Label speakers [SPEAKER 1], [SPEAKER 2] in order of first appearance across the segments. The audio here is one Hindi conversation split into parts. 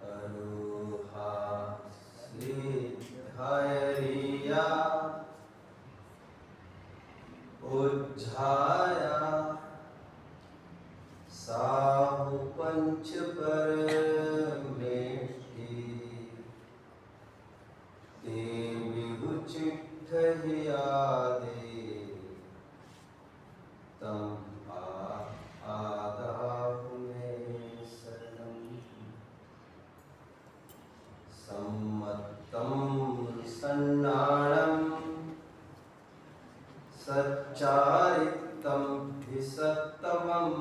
[SPEAKER 1] अरोहा सिद्धयरिया उज्झाया साहु पंच परमेष्टि ते विभुचिट्ठहिया दे तम आदाहु में शरणं सम्मत्तं सन्नाणं सच्चारितं धिसत्तमं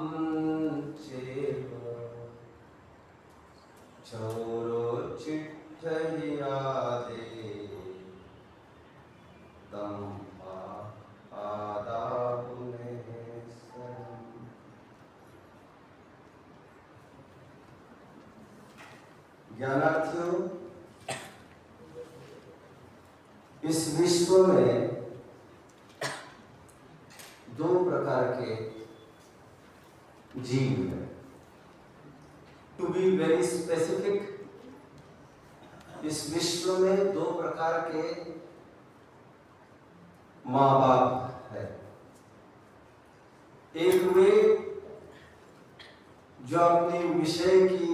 [SPEAKER 1] चेव चौरोचिट्ठहिया दे तं आदाहु में शरणं। ज्ञानार्थियों, इस विश्व में दो प्रकार के जीव हैं। टू बी वेरी स्पेसिफिक, इस विश्व में दो प्रकार के माँ बाप है। एक वे जो अपने विषय की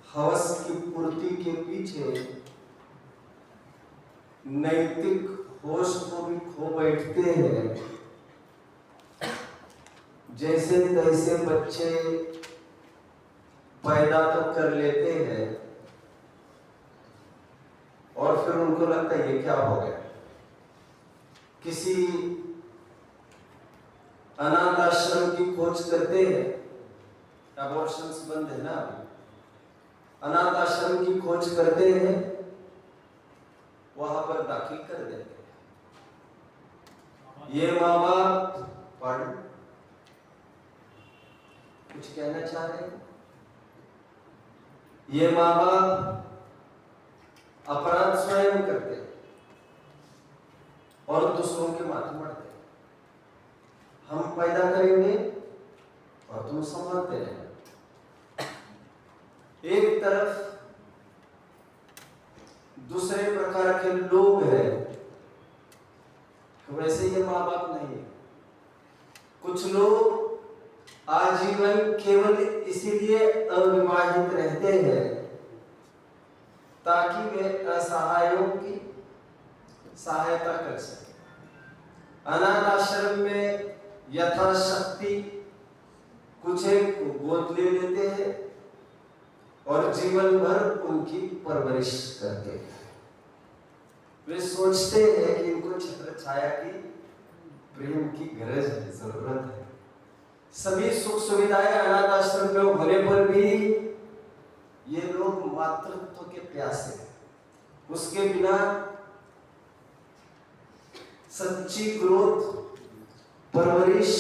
[SPEAKER 1] हवस की पूर्ति के पीछे नैतिक होश को भी खो बैठते हैं। जैसे तैसे बच्चे पैदा तो कर लेते हैं और फिर उनको लगता है ये क्या हो गया। किसी अनाथ आश्रम की खोज करते हैं, अबॉर्शंस बंद है ना अभी, अनाथ आश्रम की खोज करते हैं, वहां पर दाखिल कर देते हैं। ये माँ बाप पढ़ कुछ कहना चाह रहे हैं। ये माँ बाप अपराध स्वयं करते हैं और दूसरों के माथे मढ़ते हैं। हम पैदा करेंगे और तुम संभालते रहेंगे। एक तरफ दूसरे प्रकार के लोग हैं, वैसे ये माँ बाप नहीं है। कुछ लोग आजीवन केवल इसीलिए अविवाहित रहते हैं ताकि वे असहायों की सहायता कर सके। अनाथ आश्रम में यथाशक्ति कुछ एक गोद ले लेते हैं और जीवन भर उनकी परवरिश करते हैं। वे सोचते हैं कि इनको छत्र छाया की प्रेम की गरज है, जरूरत है। सभी सुख सुविधाएं अनाथ आश्रम में होने पर भी ये लोग मातृत्व के प्यासे हैं। उसके बिना सच्ची ग्रोथ परवरिश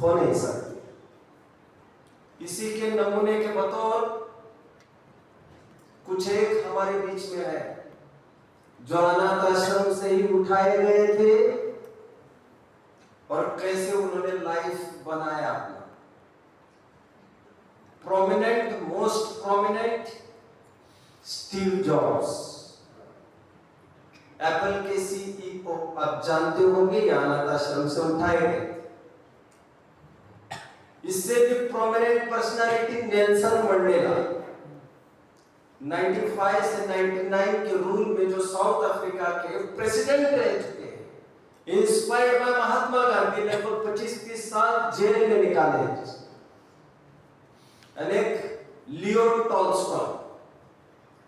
[SPEAKER 1] हो नहीं सकती। इसी के नमूने के बतौर कुछ एक हमारे बीच में है जो अनाथ आश्रम से ही उठाए गए थे और कैसे उन्होंने लाइफ बनाया अपना। Prominent, most prominent Steve jobs, Apple के सीईओ, आप जानते होंगे, ये अनाथ आश्रम से उठाए गए। इससे भी प्रोमिनेंट पर्सनालिटी नेल्सन मंडेला 95 से 99 के रूल में जो साउथ अफ्रीका के प्रेसिडेंट रह चुके हैं, इंस्पायर्ड बाय महात्मा गांधी, लगभग 25-30 साल जेल में निकाले। अनेक लियो टॉल्स्टॉय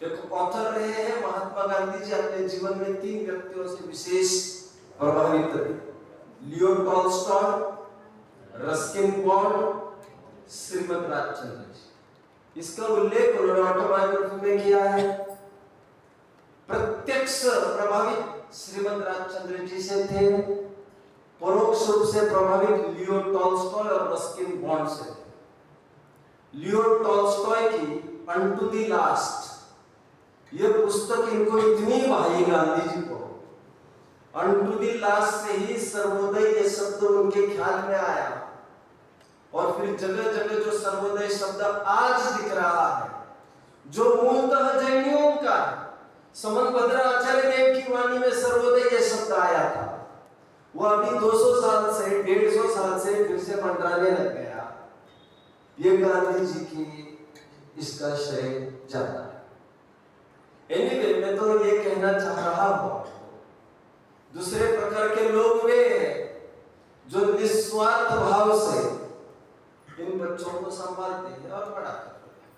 [SPEAKER 1] एक ऑथर रहे हैं। महात्मा गांधी जी अपने जीवन में 3 व्यक्तियों से विशेष प्रभावित थे: Leo Tolstoy, Ruskin Bond, Shrimad Rajchandra ji. इसका उल्लेख उन्होंने ऑटोबायोग्राफी में किया है। प्रत्यक्ष प्रभावित श्रीमद राजचंद्र जी से थे, परोक्ष रूप से प्रभावित लियो टॉल्स्टॉय और रस्किन बॉन्ड से थे। लियो टॉल्स्टॉय की अनटू द लास्ट ये पुस्तक इनको इतनी भाई गांधी जी को, अनटू द लास्ट से ही सर्वोदय ये शब्द उनके ख्याल में आया और फिर जगह जगह जो सर्वोदय शब्द आज दिख रहा है जो मूलतः जैनियों का समनभद्र आचार्य देव की वाणी में सर्वोदय ये शब्द आया था, वो अभी 200 साल से 150 साल से फिर से मंडराने लग गया। ये गांधी जी की इसका श्रेय जाता है। एनीवे, मैं तो ये कहना चाह रहा हूं, दूसरे प्रकार के लोग वे जो निस्वार्थ भाव से इन बच्चों को संभालते हैं और बड़ा करते हैं।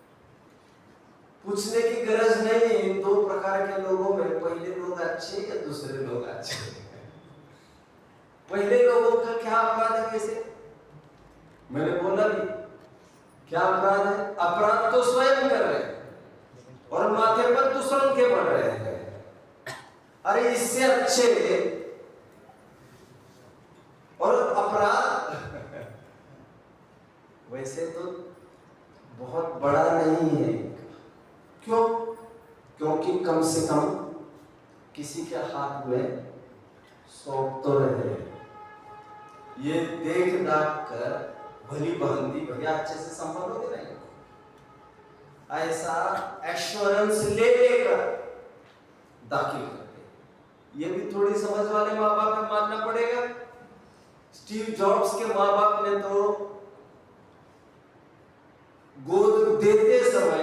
[SPEAKER 1] पूछने की गरज नहीं है इन दो प्रकार के लोगों में, पहले लोग अच्छे या दूसरे लोग अच्छे। पहले लोगों का क्या अपराध है? वैसे मैंने बोला भी, क्या अपराध है? अपराध तो स्वयं कर रहे हैं और माथे पर दूसरों के पड़ रहे हैं। अरे इससे अच्छे और अपराध वैसे तो बहुत बड़ा नहीं है। क्यों? क्योंकि कम से कम किसी के हाथ में सौंप तो रहे। ये देख दाख कर भली बहंदी भैया अच्छे से संभालोगे नहीं, ऐसा एश्योरेंस ले लेकर दाखिल करते। ये भी थोड़ी समझ वाले माँ बाप में मानना पड़ेगा। स्टीव जॉब्स के माँ बाप ने तो गोद देते समय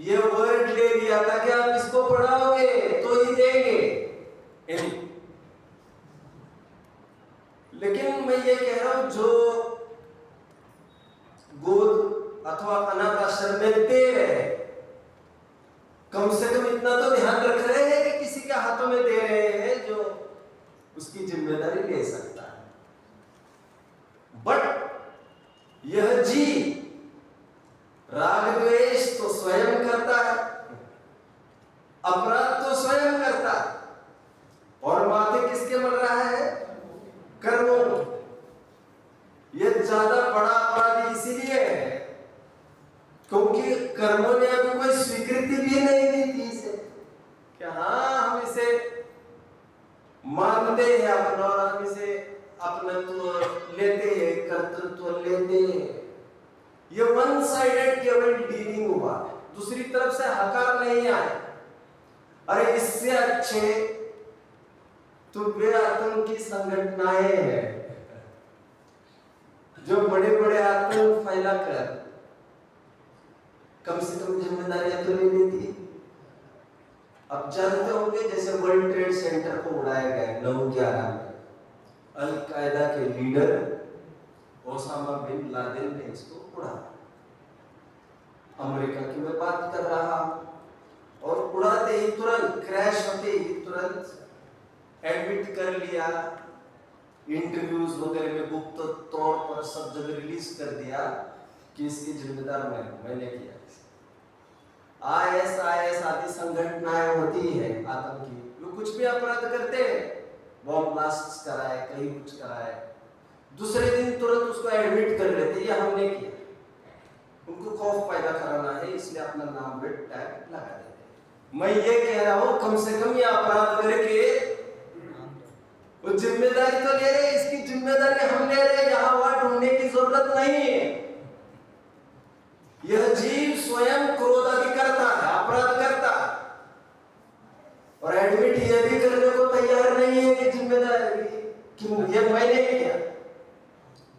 [SPEAKER 1] ये वर्ड ले लिया था कि आप इसको पढ़ाओगे तो ही देंगे। लेकिन मैं ये कह रहा हूं, जो गोद अथवा अनाथ आश्रम में दे रहे, कम से कम इतना तो ध्यान रख रहे हैं कि किसी के हाथों में दे रहे हैं जो उसकी जिम्मेदारी ले सकता है। बट यह जी राग द्वेष तो स्वयं करता है, अपराध तो स्वयं करता है, और माथे किसके मर रहा है? कर्मों। यह ज्यादा बड़ा अपराध इसीलिए है क्योंकि कर्मों ने अभी कोई स्वीकृति भी नहीं दी थी इसे कि हाँ हम इसे मानते हैं अपना और हम इसे अपनत्व लेते हैं, कर्तृत्व लेते हैं। ये वन साइडेड केवल डीलिंग हुआ, दूसरी तरफ से हकार नहीं आया। अरे इससे अच्छे तो वे आतंकी संगठनाएं हैं जो बड़े बड़े आतंक फैलाकर कम से कम जिम्मेदारियां तो ले लेती है। अब जानते होंगे जैसे वर्ल्ड ट्रेड सेंटर को उड़ाया गया 9/11 में, अल कायदा के लीडर ओसामा बिन लादेन ने इसको उड़ाया। अमेरिका की मैं बात कर रहा हूं, और उड़ाते ही तुरंत, क्रैश होते ही तुरंत एडमिट कर लिया, इंटरव्यूज वगैरह में गुप्त तौर पर सब जगह रिलीज कर दिया कि इसकी जिम्मेदार मैंने किया। ISIS आदि संगठनाएं होती है आतंकी, वो कुछ भी अपराध करते हैं, बॉम्ब ब्लास्ट कराए, कहीं कुछ कराए, दूसरे दिन तुरंत उसको एडमिट कर लेते, ये हमने किया। उनको खौफ पैदा कराना है इसलिए अपना नाम पे टैग लगा देते। मैं ये कह रहा हूं कम से कम ये अपराध करके वो जिम्मेदारी तो ले रहे, इसकी जिम्मेदारी हम ले रहे, यहाँ वहां ढूंढने की जरूरत नहीं है। यह जीव स्वयं क्रोध आदि करता है, अपराध करता है, और एडमिट यह भी करने को तैयार नहीं है कि जिम्मेदारी कि ये मैंने किया।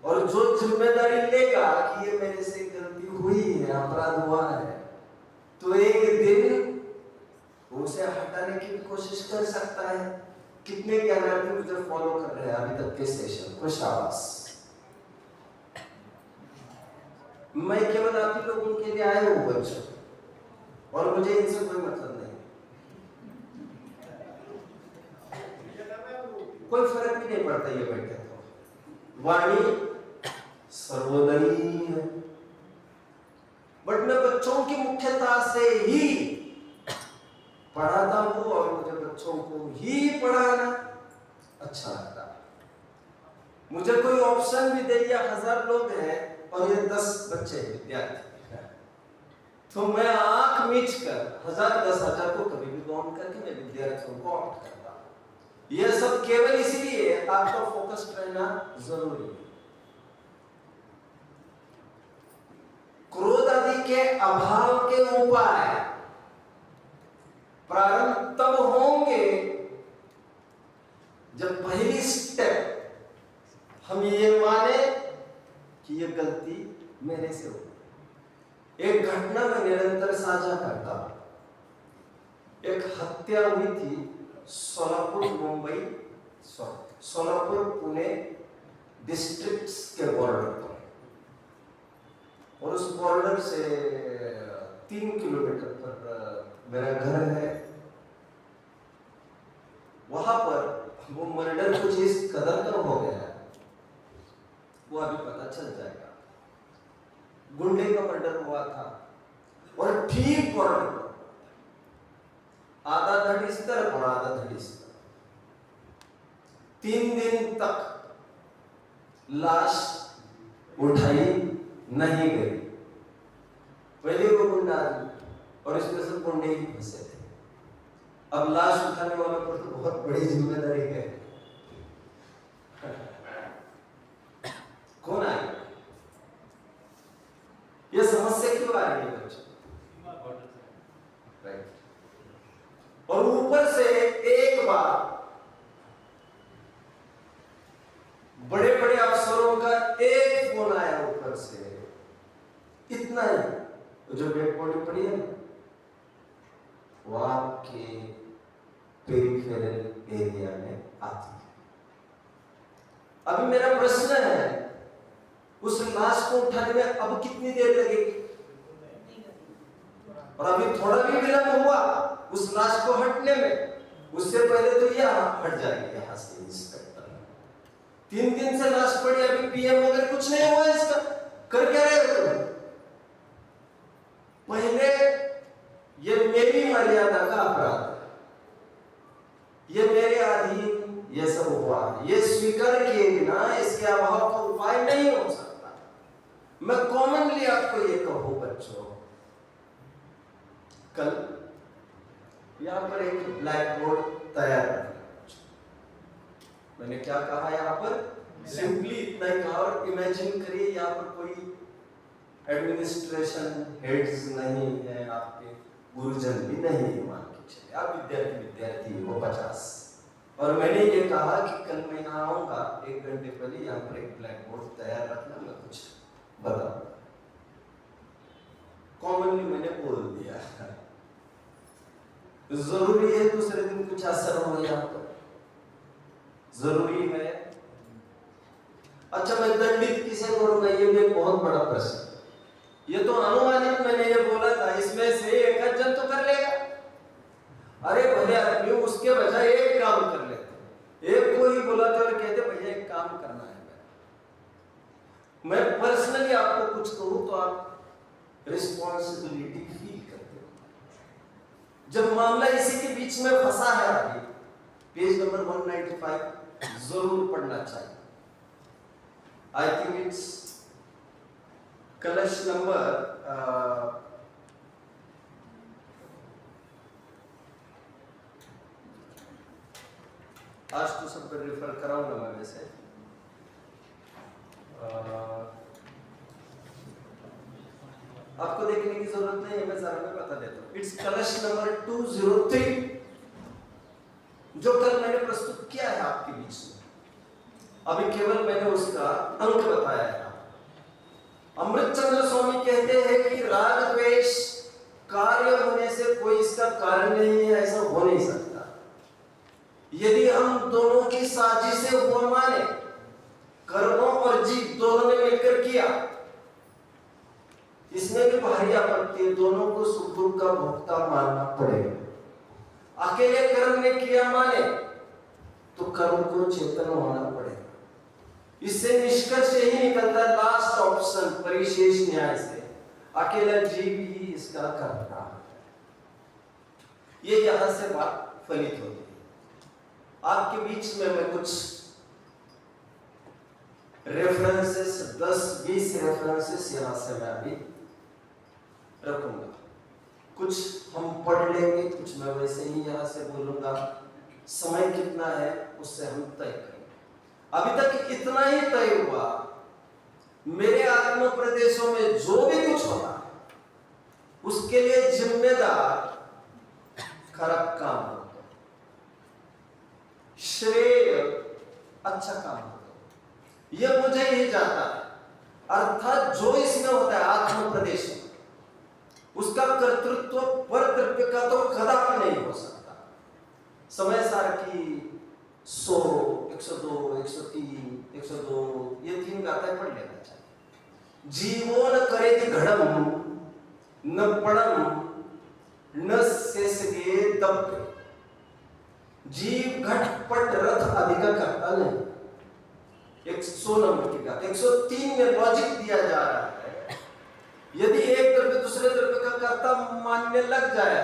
[SPEAKER 1] और जो जिम्मेदारी लेगा कि ये मेरे से गलती हुई है, अपराध हुआ है, तो एक दिन उसे हटाने की भी कोशिश कर सकता है। कितने ज्ञानार्थी मुझे फॉलो कर रहे हैं अभी तक के सेशन को, शाबाश। मैं केवल आप ही लोगों के लिए आया हूं बच्चों, और मुझे इनसे कोई मतलब नहीं, कोई फर्क भी नहीं पड़ता ये बैठे तो। वाणी सर्वोदयी है, बट मैं बच्चों की मुख्यता से ही पढ़ाता हूं और मुझे बच्चों को ही पढ़ाना अच्छा लगता है। मुझे कोई ऑप्शन भी दे, या 1000 लोग हैं और ये 10 बच्चे विद्यार्थी, तो मैं आंख मीच कर 1000-10,000 को कभी भी काउंट करके मैं विद्यार्थियों को ऑप्ट करता हूं। यह सब केवल इसलिए आपका फोकस्ड रहना जरूरी है। क्रोध आदि के अभाव के उपाय प्रारंभ तब होंगे जब पहली स्टेप हम ये माने कि ये गलती मेरे से हो। एक घटना में निरंतर साझा करता हूं। एक हत्या हुई थी सोलापुर पुणे डिस्ट्रिक्ट्स के बॉर्डर पर, और उस बॉर्डर से 3 किलोमीटर पर मेरा घर है। वहां पर वो मर्डर कुछ इस कदर का हो गया है, वो अभी पता चल जाएगा। गुंडे का मर्डर हुआ था और ठीक बॉर्डर पर, आधा धड़ इस तरफ और आधा धड़ इस तरफ। 3 दिन तक लाश उठाई नहीं गई। पहले वो गुंडा और इसमें सब गुंडे ही फंसे थे। अब लाश उठाने वालों पर तो बहुत बड़ी जिम्मेदारी है। कौन आएगा? ये समस्या क्यों आ रही है बच्चों? राइट। और ऊपर से एक बार बड़े बड़े अफसरों का एक फोन आया ऊपर से, इतना ही, जो डेड बॉडी पड़ी है वो आपके पेरिफेरल एरिया में आती है। अभी मेरा प्रश्न है, उस लाश को उठाने में अब कितनी देर लगेगी? और अभी थोड़ा भी विलंब हुआ उस लाश को हटने में, उससे पहले तो यह हट जाएगी यहां से इंस्पेक्टर। 3 दिन से लाश पड़ी, अभी पीएम वगैरह कुछ नहीं हुआ इसका। कर क्या रहे हो तुम? पहले ये मेरी मर्यादा का अपराध है, ये मेरे अधीन ये सब हुआ, ये स्वीकार किए बिना इसके अभाव का उपाय नहीं हो सकता। मैं कॉमनली आपको ये कहूं बच्चों, कल यहां पर एक ब्लैक बोर्ड तैयार रखना। मैंने क्या कहा यहां पर? सिंपली इतना ही कहा। और इमेजिन करिए यहां पर कोई एडमिनिस्ट्रेशन हेड्स नहीं है, आपके गुरुजन भी नहीं है, मान के चलिए आप विद्यार्थी हो 50। और मैंने ये कहा कि कल मैं यहाँ आऊंगा 1 घंटे पहले, यहाँ पर एक ब्लैक बोर्ड तैयार रखना, मैं कुछ बताऊंगा। कॉमनली मैंने बोल दिया। जरूरी है दूसरे दिन कुछ असर हो यहाँ पर? जरूरी है? अच्छा, मैं दंडित किसे करूंगा? ये भी एक बहुत बड़ा प्रश्न। ये तो अनुमानित मैंने ये बोला था, इसमें से 1 जन तो कर लेगा। अरे भले आदमी उसके बजाय एक काम कर लेते, एक को ही बुलाते और कहते भैया एक काम करना है। मैं पर्सनली आपको कुछ कहूं तो आप रिस्पॉन्सिबिलिटी फील करते हो। जब मामला इसी के बीच में फंसा है, अभी पेज नंबर 195 जरूर पढ़ना चाहिए। आई थिंक इट्स कलश नंबर आज तो सब पर रेफर कराऊंगा मैं वैसे। आपको देखने की जरूरत नहीं है, मैं जरा मैं बता देता हूं। इट्स कलश नंबर 203, जो कल मैंने प्रस्तुत किया है आपके बीच में। अभी केवल मैंने उसका अंक बताया है। अमृतचंद्र स्वामी कहते हैं कि राग द्वेष कार्य होने से कोई इसका कारण नहीं है, ऐसा हो नहीं सकता। यदि हम दोनों की साजिशें हुआ माने, कर्मों और जीव दोनों ने मिलकर किया, इसमें भी भारी आपत्ति है, दोनों को सुख दुख का भोक्ता मानना पड़ेगा। अकेले कर्म ने किया माने तो कर्म को चेतन होना पड़ेगा। इससे निष्कर्ष यही निकलता, लास्ट ऑप्शन परिशेष न्याय से, अकेला जीव ही इसका करता है। ये यहां से बात फलित होती है। आपके बीच में मैं कुछ रेफरेंसेस, 10-20 रेफरेंसेस यहां से मैं अभी रखूंगा। कुछ हम पढ़ लेंगे, कुछ मैं वैसे ही यहां से बोलूंगा। समय कितना है उससे हम तय करेंगे। अभी तक इतना ही तय हुआ, मेरे आत्म प्रदेशों में जो भी कुछ होता है उसके लिए जिम्मेदार खराब काम होता है, श्रेय अच्छा काम होता है। यह मुझे ही जाता है, अर्थात जो इसमें होता है आत्म प्रदेश, उसका कर्तृत्व पर द्रव्य का तो कदापि नहीं हो सकता। समय सार की 100, 102, 103, 102 ये 3 गाथाएं पढ़ लेना चाहिए। जीवो न करे घड़म न पड़म न शेषगे दब्बे। जीव घटपट रथ अधिका करता नहीं। 100 नंबर की गाथा। 103 में लॉजिक दिया जा रहा है, यदि एक द्रव्य दूसरे द्रव्य का कर्ता मानने लग जाए,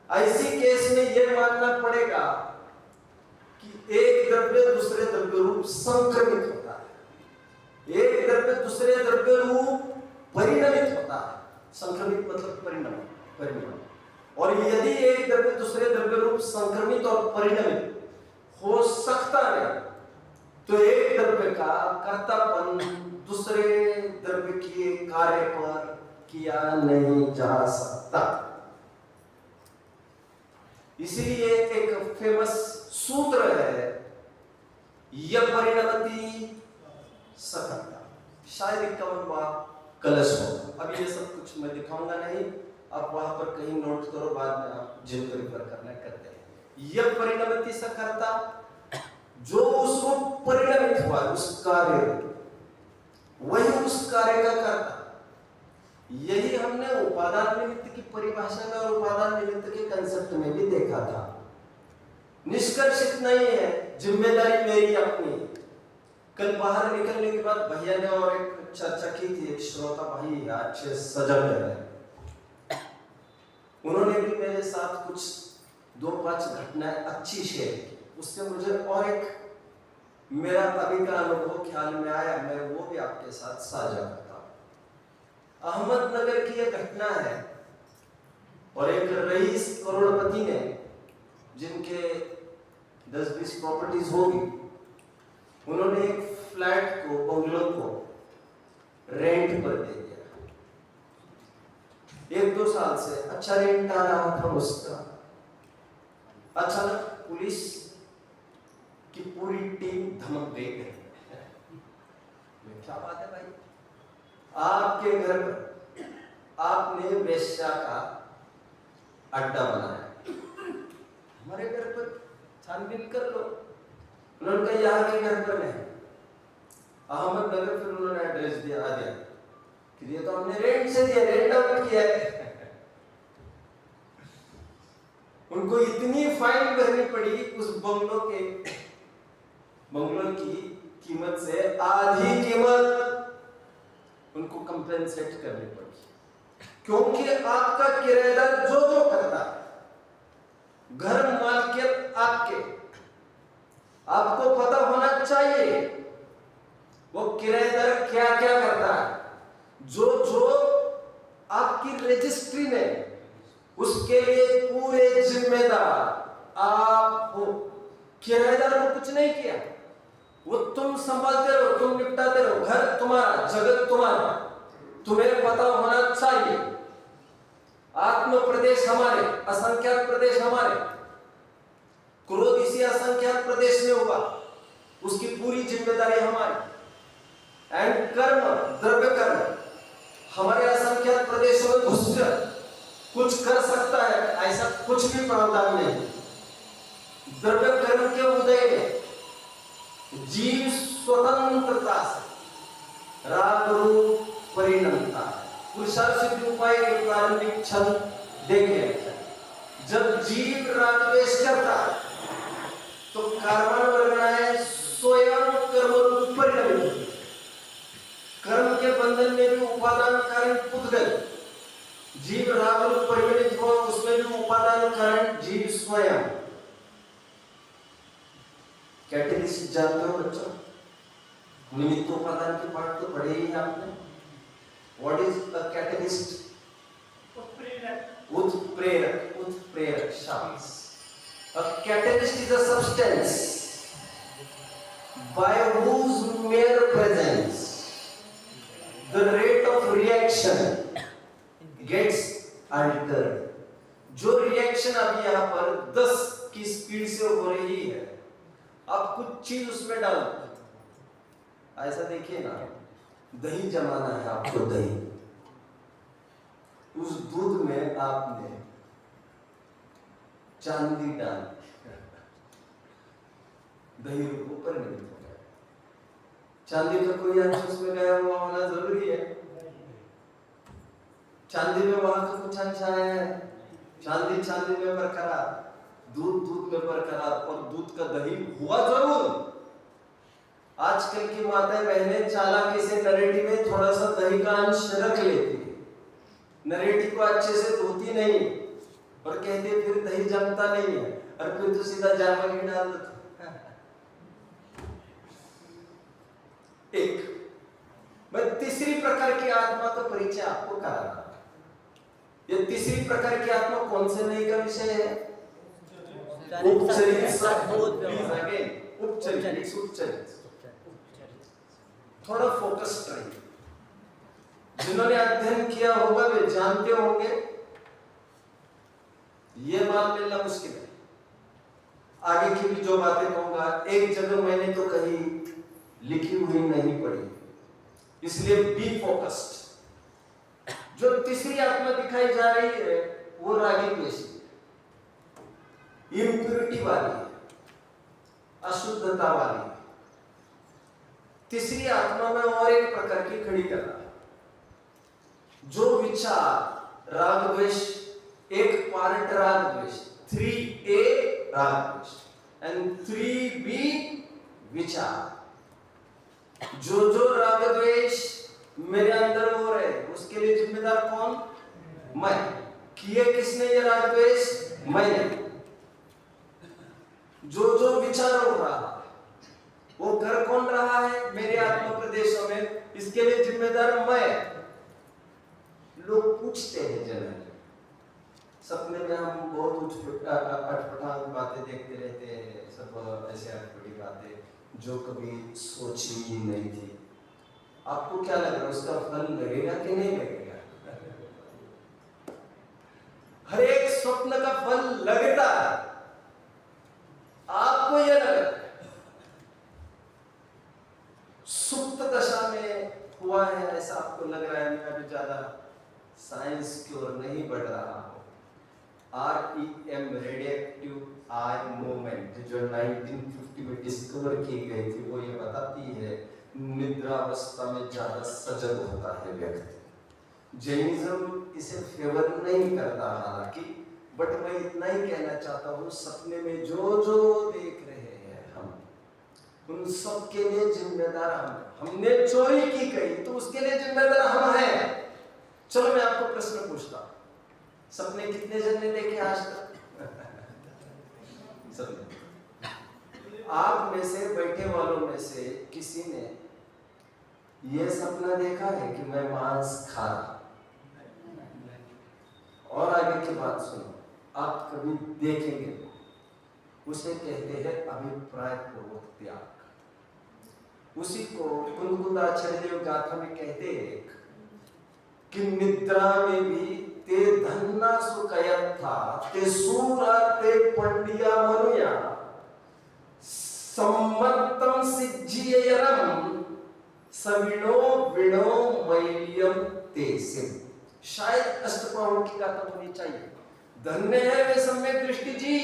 [SPEAKER 1] ऐसी केस में यह मानना पड़ेगा कि एक द्रव्य दूसरे द्रव्य रूप संक्रमित होता है, एक द्रव्य दूसरे द्रव्य रूप परिणमित होता है। संक्रमित मतलब परिणाम। और यदि एक द्रव्य दूसरे द्रव्य रूप संक्रमित और परिणमित हो सकता है, तो एक द्रव्य का कर्तापन दूसरे द्रव्य के कार्य पर किया नहीं जा सकता। इसलिए एक फेमस सूत्र है, यह परिणमति सकर्ता। शायद 51वां कलश हो। अब ये सब कुछ मैं दिखाऊंगा नहीं, आप वहां पर कहीं नोट करो, बाद में आप जिनको रिफर करना करते हैं। यह परिणमति सकर्ता, जो उसको परिणमित हुआ उस कार्य, वही उस कार्य का करता। यही हमने उपादान निमित्त की परिभाषा में और उपादान निमित्त के कंसेप्ट में भी देखा था। निष्कर्ष इतना ही है, जिम्मेदारी मेरी अपनी। कल बाहर निकलने के बाद भैया ने और एक चर्चा की थी, एक श्रोता भाई अच्छे सजग है, उन्होंने भी मेरे साथ कुछ 2-5 घटनाएं अच्छी शेयर की। उससे मुझे और एक मेरा अभी का अनुभव ख्याल में आया, मैं वो भी आपके साथ साझा करता हूं। अहमदनगर की यह घटना है, और एक रईस करोड़पति ने, जिनके 10-20 प्रॉपर्टीज होगी, उन्होंने एक फ्लैट को, बंगलो को रेंट पर दे दिया। 1-2 साल से अच्छा रेंट आ रहा था उसका। अचानक पुलिस की पूरी टीम धमक दे गई। क्या बात है भाई, आपके घर पर आपने वेश्या का अड्डा बनाया, हमारे घर पर छानबीन कर लो। उन्होंने कहा यहाँ के घर पर नहीं। अहमदनगर फिर उन्होंने एड्रेस दिया कि ये तो हमने रेंट से दिया, रेंट आउट किया है। उनको इतनी फाइन भरनी पड़ी, उस बंगलों की कीमत से आधी कीमत उनको कंपेंसेट करनी पड़ी। क्योंकि आपका किराएदार जो करता है, घर मालिकियत आपको पता होना चाहिए वो किराएदार क्या क्या करता है। जो आपकी रजिस्ट्री में, उसके लिए पूरे जिम्मेदार आप हो। किराएदार को कुछ नहीं किया, वो तुम संभालते रहो, तुम निपटाते रहो, घर तुम्हारा, जगत तुम्हारा, तुम्हें पता होना चाहिए। आत्म प्रदेश हमारे, असंख्यात प्रदेश हमारे। क्रोध इसी असंख्यात प्रदेश में हुआ, उसकी पूरी जिम्मेदारी हमारी। एंड कर्म, द्रव्य कर्म हमारे असंख्यात प्रदेशों में घुसकर कुछ कर सकता है, ऐसा कुछ भी प्रावधान नहीं। द्रव्य कर्म के उदय में जीव स्वतंत्रता से राग रूप परिणमता है। पुरुषार्थ सिद्ध उपाय के प्रारंभिक क्षण देखे, जब जीव रागद्वेष करता है तो कार्बन वर्गणाएं स्वयं कर्म रूप परिणमित होती। कर्म के बंधन में भी उपादान कारण पुद्गल, जीव राग रूप परिणमित हुआ, उसमें भी उपादान कारण जीव स्वयं। कैटेलिस्ट जानते हो बच्चों, निमित्त उपादान के पाठ तो पढ़े ही आपने। What is a catalyst? उत्प्रेरक शब्द। A catalyst is a substance by whose mere presence the rate of reaction gets altered. जो रिएक्शन अभी यहाँ पर 10 की स्पीड से हो रही है, आप कुछ चीज उसमें डाल दो। ऐसा देखिए ना, दही जमाना है आपको, दही, उस दूध में आपने चांदी डाल, दही ऊपर नहीं हो गया। चांदी का कोई अंश उसमें गया हुआ होना जरूरी है। चांदी में वहां का कुछ अंश आया है, चांदी चांदी में बरकरार, दूध दूध में बरकरार, और दूध का दही हुआ जरूर। आजकल की माताएं बहनें चालाकी से नरेटी में थोड़ा सा दही का अंश रख लेती है, नरेटी को अच्छे से धोती नहीं और कहते फिर दही जमता नहीं है, और फिर तो सीधा जामा ही डाल देते। एक, मैं तीसरी प्रकार की आत्मा का परिचय आपको करा रहा। ये तीसरी प्रकार की आत्मा कौन से नई का विषय है? उपचरित। थोड़ा फोकस रहिए, जिन्होंने अध्ययन किया होगा वे जानते होंगे, ये बात मिलना मुश्किल है। आगे की भी जो बातें कहूंगा, एक जगह मैंने तो कहीं लिखी हुई नहीं पड़ी, इसलिए बी फोकस्ड। जो तीसरी आत्मा दिखाई जा रही है वो रागी द्वेषी, इम्प्योरिटी वाली है, अशुद्धता वाली है। तीसरी आत्मा में और एक प्रकार की खड़ी कर रहा है, जो विचार राग द्वेष, एक पार्ट राग द्वेष, 3A राग द्वेष एंड 3B विचार। जो राग द्वेष मेरे अंदर हो रहे, उसके लिए जिम्मेदार कौन? मैं। किए किसने ये राग द्वेष? मैंने। जो विचार हो रहा है वो कर कौन रहा है? मेरे आत्मा प्रदेशों में, इसके लिए जिम्मेदार मैं। लोग पूछते हैं जनरली, सपने में हम बहुत अटपटांग बातें देखते रहते हैं, सब ऐसे अटपटी बातें जो कभी सोची ही नहीं थी। आपको क्या लग रहा है, उसका फल लगेगा कि नहीं लगेगा? हर एक स्वप्न का फल लगता है, आपको यह लग रहा है। सुप्त दशा में हुआ है ऐसा आपको लग रहा है। मैं अभी ज्यादा साइंस की ओर नहीं बढ़ रहा हूं। REM रेडियोएक्टिव आई मूवमेंट जो 1950 में डिस्कवर की गई थी, वो ये बताती है निद्रावस्था में ज्यादा सजग होता है व्यक्ति। जैनिज्म इसे फेवर नहीं करता हालांकि, बट मैं इतना ही कहना चाहता हूँ, सपने में जो देख रहे हैं हम, उन सब के लिए जिम्मेदार हम। हमने चोरी की कहीं तो उसके लिए जिम्मेदार हम हैं। चलो मैं आपको प्रश्न पूछता हूं, सपने कितने जन ने देखे आज तक? सपने आप में से, बैठे वालों में से किसी ने यह सपना देखा है कि मैं मांस खा रहा? और आगे की बात सुनो, आप कभी देखेंगे, उसे कहते हैं अभिप्राय पूर्वक त्याग। उसी को कुलकुलाचार्य गाथा में कहते हैं कि निद्रा में भी ते धन्ना सुकयत्था ते सूरा ते पंडिया मनुया सम्मतम सिज्जियरम सविणो विणो मैल्यम ते सिम। शायद अष्टप्रहर की गाथा होनी चाहिए। धन्य है वे सम्यक दृष्टि जी,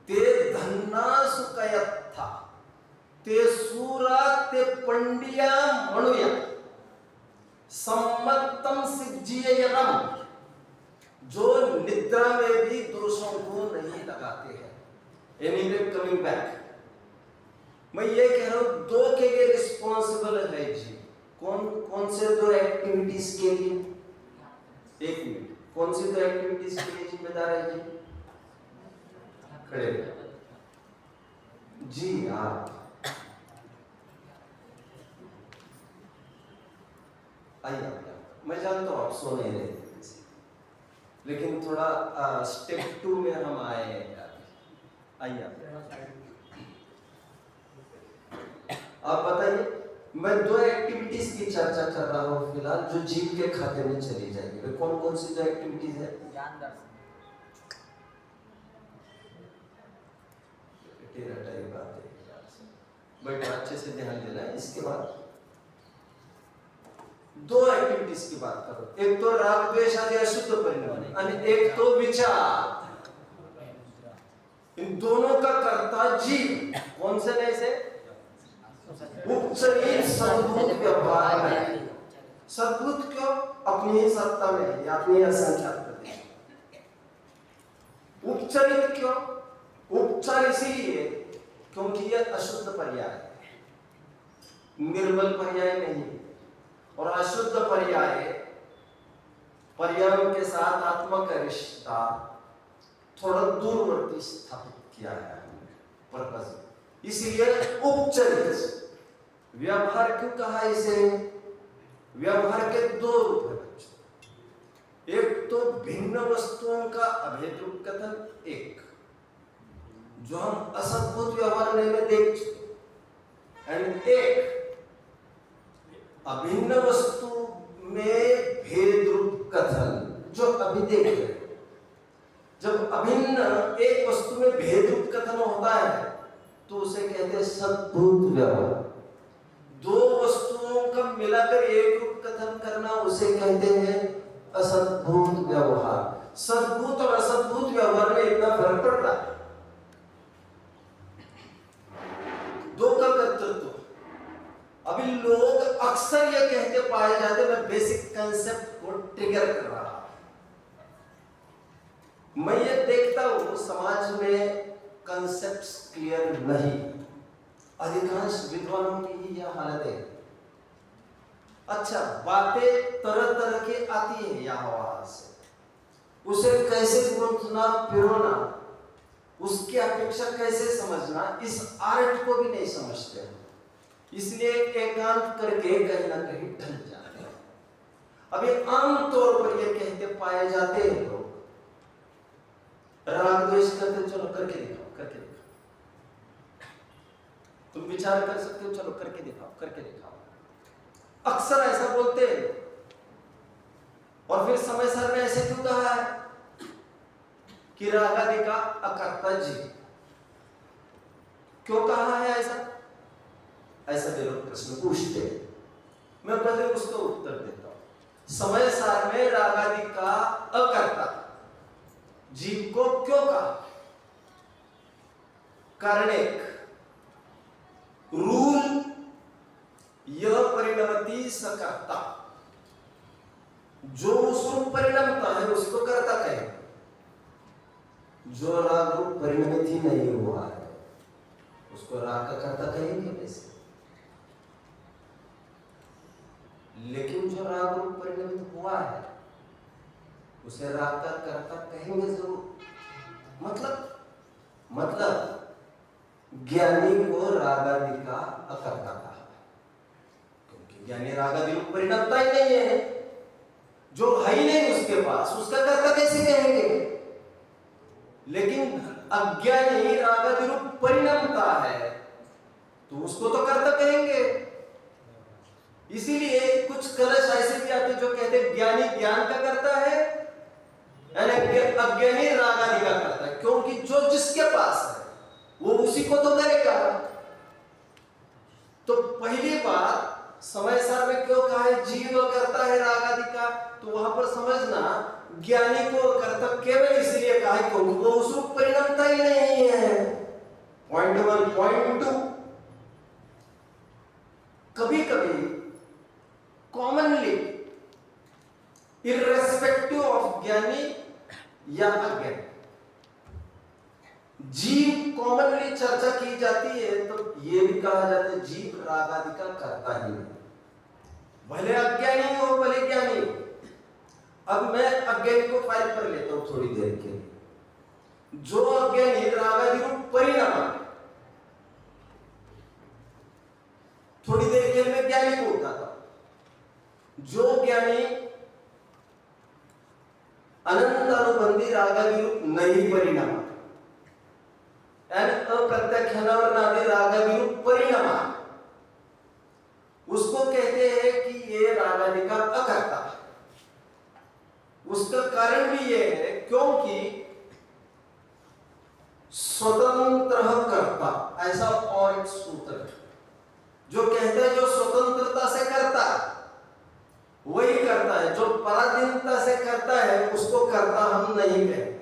[SPEAKER 1] ते धन्ना सुकयत्था ते सूरा ते पंडिया मनुया सम्मतम सिज्जियरम, जो निद्रा में भी दोषों को नहीं लगाते हैं। एनीवे कमिंग बैक, मैं ये कह रहा हूं, दो के लिए रिस्पॉन्सिबल है जी। कौन से दो एक्टिविटीज के लिए? एक मिनट, कौन सी दो एक्टिविटीज के लिए जिम्मेदार है जी? खड़े जी आप। आइए, मैं जानता हूं आप सो नहीं रहे थे, लेकिन थोड़ा स्टेप 2 में हम आए हैं। आइए आप बताइए, मैं दो एक्टिविटीज की चर्चा कर रहा हूँ फिलहाल, जो जीव के खाते में चली जाएगी। वे कौन कौन सी दो एक्टिविटीज है?
[SPEAKER 2] ज्ञान दर्शन।
[SPEAKER 1] बात है, बट अच्छे से ध्यान देना है। इसके बाद दो एक्टिविटीज की बात करो, एक तो राग द्वेष आदि अशुद्ध परिणाम और एक तो विचार। इन दोनों का कर्ता जीव। कौन से नहीं से? उपचरित सद्भुत व्यवहार में। सद्भुत क्यों? अपनी ही सत्ता में या अपनी असंख्यात प्रदेश। उपचरित क्यों? उपचार इसीलिए क्योंकि यह अशुद्ध पर्याय है, निर्मल पर्याय नहीं। और अशुद्ध पर्याय, पर्यायों के साथ आत्मा का रिश्ता थोड़ा दूरवर्ती स्थापित किया है हमने पर्पस। इसलिए उपचरित व्यवहार क्यों कहा इसे? व्यवहार के दो रूप है बच्चों। एक तो भिन्न वस्तुओं का अभेद रूप कथन, एक जो हम असद्भुत व्यवहार में देख चुके, एंड एक अभिन्न वस्तु में भेद रूप कथन जो अभी देख रहे हैं। जब अभिन्न एक वस्तु में भेद रूप कथन होता है तो उसे कहते हैं सद्भुत व्यवहार। दो वस्तुओं का मिलाकर एक रूप कथन करना उसे कहते हैं असद्भुत व्यवहार। सद्भुत और असद्भुत व्यवहार में इतना फर्क पड़ता है। दो का कर्तृत्व। अभी लोग अक्सर ये कहते पाए जाते, मैं बेसिक कंसेप्ट को ट्रिगर कर रहा हूं। मैं ये देखता हूं समाज में कंसेप्ट्स क्लियर नहीं। अधिकांश विद्वानों की ही यह हालत है। अच्छा, बातें तरह तरह की आती है यहाँ वहां से, उसे कैसे गूंथना पिरोना, उसकी अपेक्षा कैसे समझना, इस आर्ट को भी नहीं समझते हैं। इसलिए एकांत करके कहीं ना कहीं ढल जाते हैं। अभी आमतौर पर ये कहते पाए जाते हैं लोग, राग द्वेष करते, चलो करके दिखाओ, करके दिखाओ। तुम विचार कर सकते हो, चलो करके दिखाओ, करके दिखाओ। अक्सर ऐसा बोलते हैं। और फिर समय सर ने ऐसे क्यों कहा है कि रागादि का अकर्ता जीव? क्यों कहा है ऐसा? ऐसा वे लोग प्रश्न पूछते हैं, मैं पहले उसका उत्तर देता हूं। समय सार में रागादि का अकर्ता जीव को क्यों कहा? कारण एक, रूल यह परिणमति सकर्ता, जो उस रूप परिणमता है उसको कर्ता कहेंगे। जो राग रूप परिणमित ही नहीं हुआ है उसको राग का कर्ता कहेंगे वैसे। लेकिन जो राग रूप परिणमित हुआ है उसे राग का कर्ता कहेंगे जरूर। मतलब ज्ञानी को रागादि का अकर्ता कहा, क्योंकि ज्ञानी रागादि रूप परिणमता ही नहीं है, जो है ही नहीं उसके पास, उसका कर्ता कैसे कहेंगे? लेकिन अज्ञानी रागादि रूप परिणमता है तो उसको तो कर्ता कहेंगे। इसीलिए कुछ कलश ऐसे भी आते जो कहते हैं ज्ञानी ज्ञान का करता है, अज्ञानी रागादि का करता है, क्योंकि जो जिसके पास है वो उसी को तो करेगा। तो पहली बात, समय सार में क्यों कहा है जीव करता है रागादि का, तो वहां पर समझना ज्ञानी को कर्ता केवल इसलिए कहा है क्योंकि वो उस रूप परिणमता ही नहीं है। पॉइंट 1। पॉइंट 2, कभी कभी कॉमनली इर्रेस्पेक्टिव ऑफ ज्ञानी या अज्ञानी जीव कॉमनली चर्चा की जाती है तो यह भी कहा जाता है जीव रागादि का कर्ता ही है, भले अज्ञानी हो भले ज्ञानी हो। अब मैं अज्ञानी को फाइल पर लेता हूं थोड़ी देर के लिए। जो अज्ञानी रागादि रूप परिणाम, थोड़ी देर के लिए मैं ज्ञानी को उठाता हूं। जो ज्ञानी अनंत अनुबंधी रागादि रूप नहीं परिणाम, अप्रत्यक्षादि रागादि रूप परिणाम, कहते हैं कि ये राग आदि का अकर्ता है। उसका कारण भी ये है क्योंकि स्वतंत्र कर्ता, ऐसा और एक सूत्र है जो कहते हैं जो स्वतंत्रता से करता है वही करता है, जो पराधीनता से करता है उसको करता हम नहीं कहते।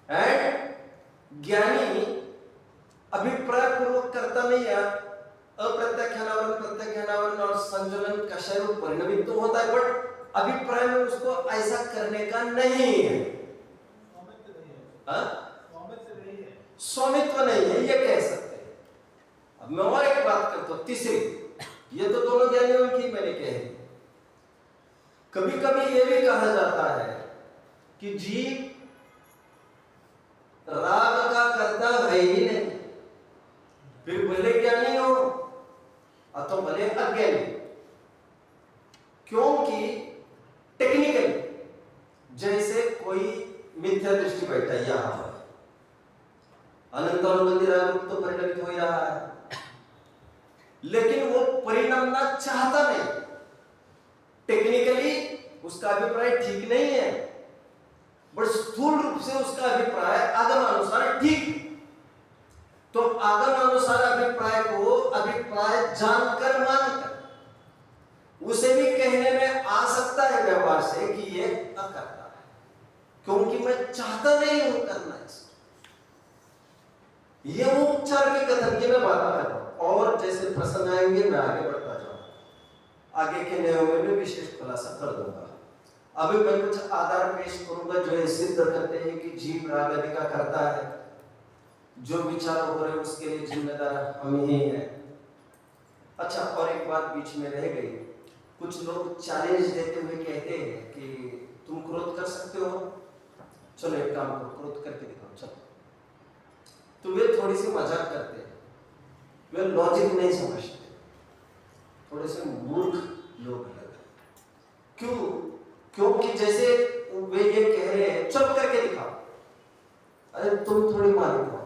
[SPEAKER 1] एंड ज्ञानी अभिप्राय पूर्वक करता नहीं है, अप्रत्याख्यानावरण, प्रत्याख्यानावरण और संयोजन कषय रूप परिणमित तो होता है, बट अभिप्राय में उसको ऐसा करने का नहीं है, स्वामित्व नहीं है, ये कह सकते हैं। अब मैं और एक बात करता हूं, तीसरी, ये तो दोनों ज्ञानियों की मैंने कही। कभी कभी ये भी कहा जाता है कि जीव राग का कर्ता है ही नहीं, फिर भले ज्ञानी हो अथवा भले अज्ञानी, क्योंकि टेक्निकली जैसे कोई मिथ्या दृष्टि बैठा है यहां अनंत अनुबंधी राग रूप तो परिणमित हो ही रहा है, लेकिन वो परिणमना चाहता नहीं, टेक्निकली उसका अभिप्राय ठीक नहीं है, बट स्थूल रूप से उसका अभिप्राय आगम अनुसार ठीक। तो आगम अनुसार अभिप्राय को अभिप्राय जानकर मानकर उसे भी कहने में आ सकता है व्यवहार से कि ये अकर्ता है, क्योंकि मैं चाहता नहीं हूं करना इसको। ये वो उपचार के कथन की मैं बात कर रहा हूं, और जैसे प्रसंग आएंगे मैं आगे बढ़ता जाऊंगा, आगे के नियमों में विशेष खुलासा कर दूंगा। अभी मैं कुछ आधार पेश करूंगा जो ये सिद्ध करते हैं कि जीव राग आदि का करता है, जो विचार हो रहे उसके लिए जिम्मेदार हम ही हैं। अच्छा, और एक बात बीच में रह गई, कुछ लोग चैलेंज देते हुए कहते हैं कि तुम क्रोध कर सकते हो, चलो एक काम करो, क्रोध करके दिखाओ, चलो। तो वे थोड़ी सी मजाक करते हैं, वे लॉजिक नहीं समझते, थोड़े से मूर्ख लोग हैं। क्यों? क्योंकि जैसे वे ये कह रहे हैं चुप करके दिखाओ, अरे तुम थोड़ी मालिक हो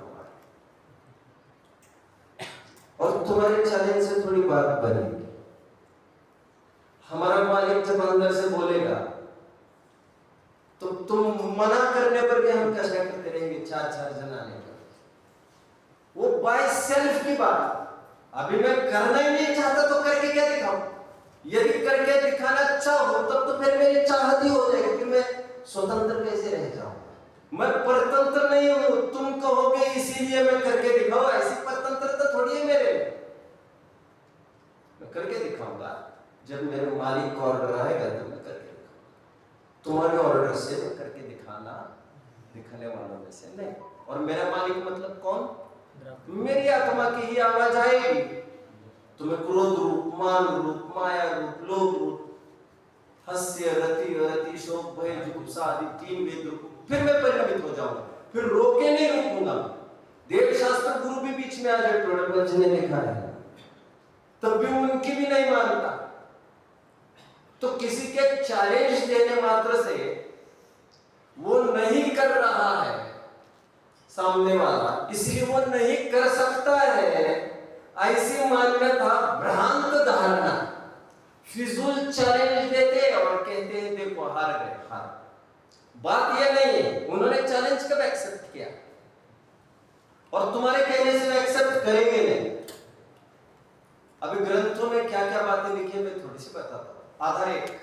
[SPEAKER 1] और तुम्हारे चैलेंज से थोड़ी बात बनेगी। हमारा मालिक जब अंदर से बोलेगा तो तुम मना करने पर भी हम कैसा करते रहेंगे, चार चार जन आने पर। वो बाय सेल्फ की बात, अभी मैं करना ही नहीं चाहता तो करके क्या दिखाऊं? यदि करके दिखाना चाहो तब तो फिर मेरी चाहत ही हो जाएगी, फिर मैं स्वतंत्र कैसे रह जाऊंगा? मैं परतंत्र नहीं हूं, तुम कहोगे इसीलिए मैं करके दिखाऊं, ऐसी परतंत्रता थोड़ी है मेरे। मैं करके दिखाऊंगा जब मेरे मालिक का ऑर्डर आएगा तो मैं करके दिखाऊंगा। तुम्हारे ऑर्डर से मैं करके दिखाने वालों में से नहीं। और मेरा मालिक मतलब कौन? मेरी आत्मा की ही आवाज आएगी, तुम्हें क्रोध रूप, मान रूप, माया रूप, लोभ रूप, हास्य, रति, अरति, शोक, भय, जुगुप्सा आदि तीन वेद रूप, फिर मैं परिणमित हो जाऊंगा, फिर रोके नहीं रोकूंगा। देव शास्त्र गुरु भी बीच में आ जाए, टोडरमल जी ने लिखा है, तब भी उनकी भी नहीं मानता। तो किसी के चैलेंज देने मात्र से वो नहीं कर रहा है सामने वाला, इसलिए वो नहीं कर सकता है, ऐसी मान्यता भ्रांत धारणा। फिजूल चैलेंज देते और कहते हैं देखो हार गए, हार। बात यह नहीं है, उन्होंने चैलेंज कब एक्सेप्ट किया, और तुम्हारे कहने से एक्सेप्ट करेंगे नहीं। अभी ग्रंथों में क्या क्या बातें लिखी है मैं थोड़ी सी बताता हूं। आधार एक,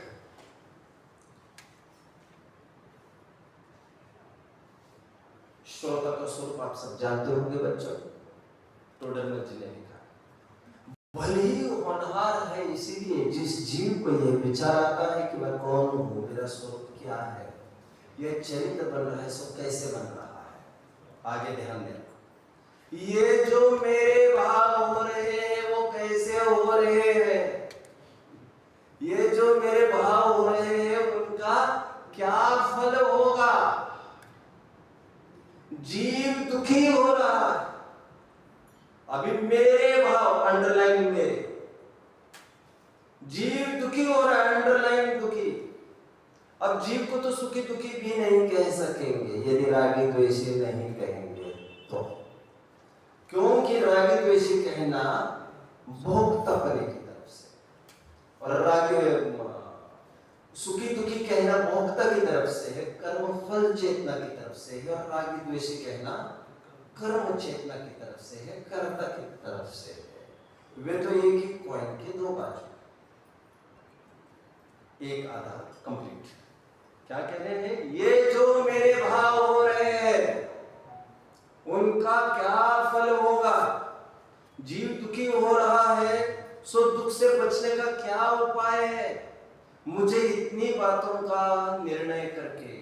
[SPEAKER 1] श्रोता का स्वरूप आप सब जानते होंगे बच्चों, टोडरमल जी ने लिखा, भले ही होनहार है इसीलिए जिस जीव को यह विचार आता है कि मैं कौन हूं, मेरा स्वरूप क्या है, यह चरित्र बन रहा है, सो कैसे बन रहा है। आगे ध्यान देना, ये जो मेरे भाव हो रहे हैं वो कैसे हो रहे हैं, ये जो मेरे भाव हो रहे हैं उनका क्या फल होगा। जीव दुखी हो रहा है, अभी मेरे भाव अंडरलाइन मेरे, जीव दुखी हो रहा है अंडरलाइन दुखी। अब जीव को तो सुखी दुखी भी नहीं कह सकेंगे यदि रागी द्वेषी नहीं कहेंगे तो, क्योंकि रागी द्वेषी कहना भोक्तापने की तरफ और राग सुखी दुखी कहना भोक्ता की तरफ से है, कर्म फल चेतना की तरफ से है, और रागी द्वेषी कहना कर्म चेतना की तरफ से है, कर्ता की तरफ से है। वे तो एक ही कॉइन के दो बाजू, एक आधा कंप्लीट। क्या कह रहे हैं? ये जो मेरे भाव हो रहे हैं उनका क्या फल होगा? जीव दुखी हो रहा है, सो दुख से बचने का क्या उपाय है? मुझे इतनी बातों का निर्णय करके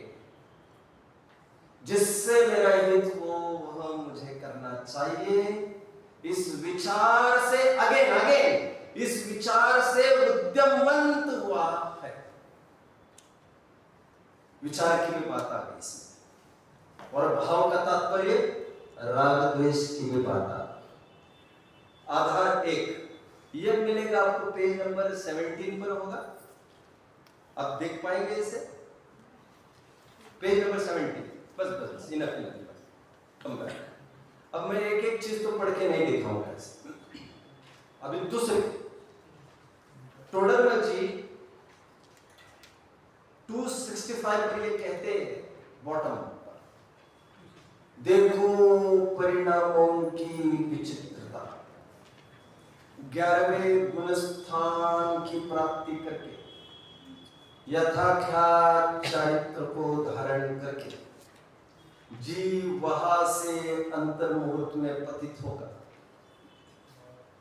[SPEAKER 1] जिससे मेरा हित हो वह मुझे करना चाहिए। इस विचार से अगेन इस विचार से उद्यमवंत हुआ है। विचार की भी बात आ गई इसमें, और भाव का तात्पर्य राग द्वेष की भी बात आ गई। आधार एक, यह मिलेगा आपको पेज नंबर 17 पर होगा, आप देख पाएंगे इसे, पेज नंबर 17। बस इनफ। अब मैं एक एक चीज तो पढ़ के नहीं दिखाऊंगा इसे। अभी दूसरे टोडरमल जी 265 पर ये कहते हैं बॉटम, देखो परिणामों की विचित्रता, 11वें गुणस्थान की प्राप्ति करके यथाख्यात चरित्र को धारण करके जीव वहां से अंतर मुहूर्त में पतित होकर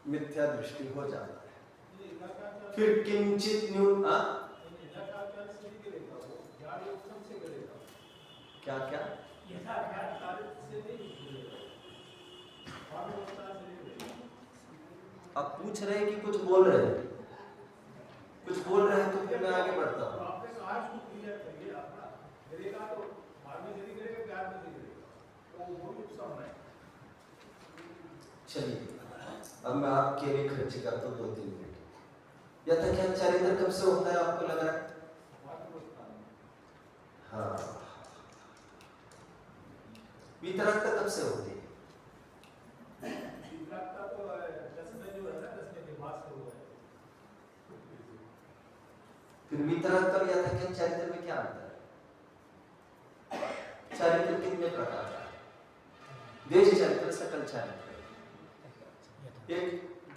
[SPEAKER 1] मिथ्या दृष्टि हो जाता है। फिर किंचित न्यून क्या क्या आप पूछ रहे हैं कि कुछ बोल रहे हैं? कुछ बोल रहे हैं तो फिर मैं आगे बढ़ता हूँ। चलिए अब मैं आपके लिए खर्च करता हूँ 2-3 मिनट। यथाख्यात चरित्र कब से होता है आपको लग रहा है? हाँ, वितरकता कब से होती है? फिर वितरक और यथाख्यात चरित्र में क्या अंतर है? चरित्र कितने प्रकार का है? देश चरित्र, सकल चरित्र। एक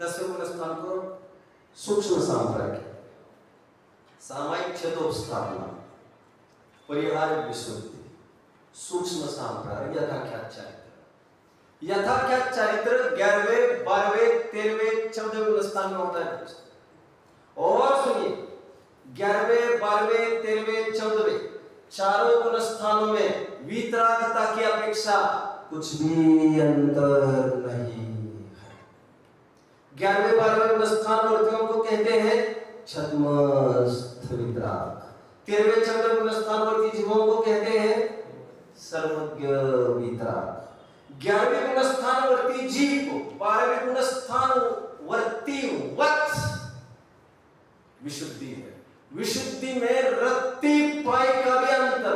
[SPEAKER 1] 10वें गुणस्थान को सूक्ष्म सांप्रज्ञ, सामायिक छेदोपस्थापना, परिहार विशुद्धि, सूक्ष्म सांप्रज्ञ, यथाख्यात चरित्र। यथाख्यात चरित्र 11वें 12वें 13वें 14वें गुणस्थान में होता है। और सुनिए 11वें 12वें 13वें 14वें चारों गुणस्थानों में वीतरागता की अपेक्षा कुछ भी अंतर नहीं है। 11वें 12वें गुणस्थान वर्तियों को कहते हैं छद्मस्थ वीतराग, 13वें 14वें गुणस्थान वर्ती जीवों को कहते हैं सर्वज्ञ वीतराग। 11वें गुणस्थान वर्ती जीव को 12वें गुणस्थान वर्ती वत विशुद्धि है। विशुद्धि में रत्ती पाई का भी अंतर,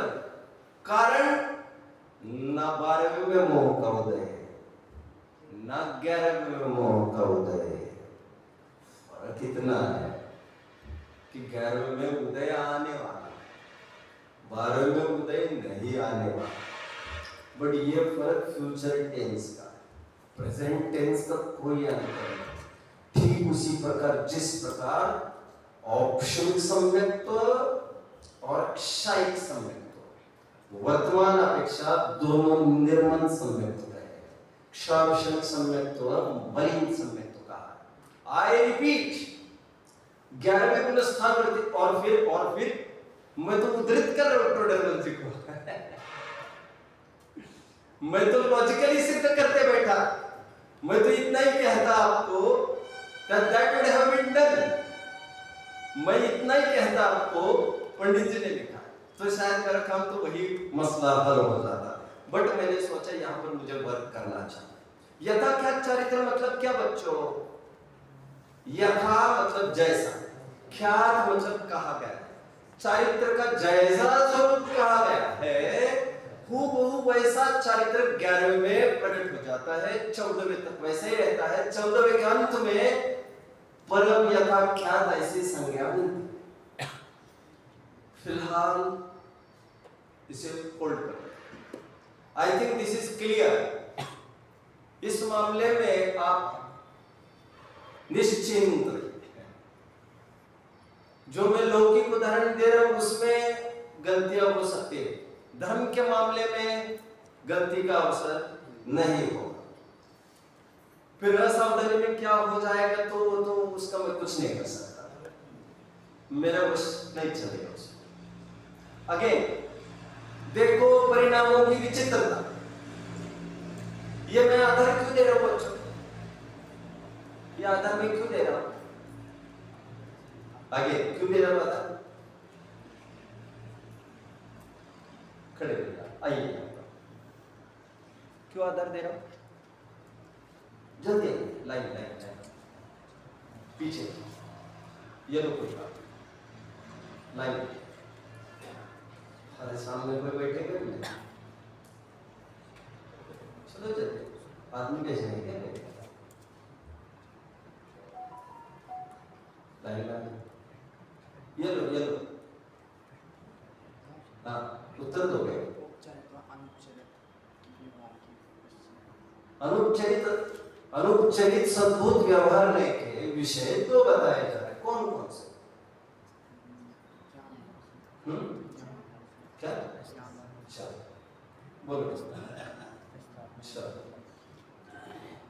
[SPEAKER 1] कारण न 12वें में मोह का उदय है, न 11वें में मोह का उदय है। फर्क इतना है कि 11वें में उदय आने वाला है, 12वें में उदय नहीं आने वाला। बट ये फर्क फ्यूचर टेंस का है, प्रेजेंट टेंस का कोई अंतर नहीं। ठीक उसी प्रकार जिस प्रकार औपशमिक सम्यक्त्व और क्षयिक सम्यक्त्व वर्तमान अपेक्षा दोनों निर्मल सम्यक्त्व है। क्षावशमिक सम्यक्त्व मलिन सम्यक्त्व कहा। आई रिपीट 11वें गुणस्थान वर्ती, और फिर मैं तो उद्धृत कर रहा हूं टोडरमल जी को मैं तो लॉजिकली सिद्ध करते बैठा। मैं तो इतना ही कहता आपको that would have been done। मैं इतना ही कहता आपको, पंडित जी ने लिखा तो शायद मेरा काम तो वही मसला हल हो जाता, बट मैंने सोचा यहाँ पर मुझे वर्क करना चाहिए। यथाख्यात चरित्र मतलब क्या बच्चों? यथा मतलब जैसा, ख्यात मतलब कहा गया, चरित्र का जैसा स्वरूप कहा गया है हूबहू वैसा चरित्र 11वें में प्रकट हो जाता है, 14वें तक वैसे ही रहता है। 14वें के अंत में परम यथाख्यात ऐसी संज्ञा मिलती। फिलहाल इसे होल्ड करो। I think this is clear. इस मामले में आप निश्चिंत। जो मैं लौकिक उदाहरण दे रहा हूं उसमें गलतियां हो सकती है, धर्म के मामले में गलती का अवसर नहीं होगा। फिर असावधानी में क्या हो जाएगा तो उसका मैं कुछ नहीं कर सकता, मेरा कुछ नहीं चलेगा उसमें। अगेन देखो परिणामों की विचित्रता। ये मैं आधार क्यों दे रहा हूं बच्चों? ये आधार मैं क्यों दे रहा हूं? आगे क्यों दे रहा हूं आधार? खड़े आइए, क्यों आधार दे रहा हूं? जल्दी लाइन लाइन लाइन पीछे, ये लोग कोई लाइन। अरे सामने कोई बैठेगा नहीं, चलो जल्दी, आदमी कैसे नहीं क्या? लाइन लाइन, ये लो हाँ, उत्तर दोगे। अनुपचरित सद्भुत व्यवहार लेके विषय दो बताए जा रहे, कौन कौन से? क्या? बोलो।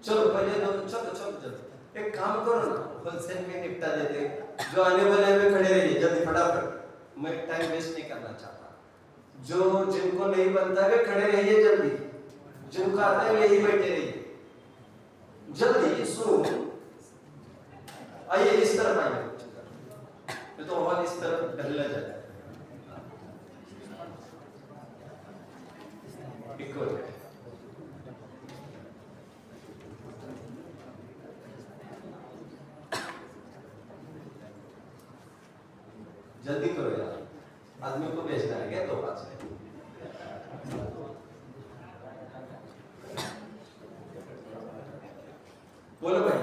[SPEAKER 1] चलो पहले चलो जल्दी एक काम करो ना, होलसेल में निपटा देते। जो आने वाले में खड़े रहिए जल्दी फटाफट, मैं टाइम वेस्ट नहीं करना चाहता। जो जिनको नहीं बनता है खड़े रहिए जल्दी, जिनको आता है यही बैठे रहिए जल्दी। सुनो, आइए इस तरफ आइए, तो हॉल इस तरफ ढलना जाए। जल्दी करो यार, आदमी को भेजना है क्या? 2 5 बोलो भाई।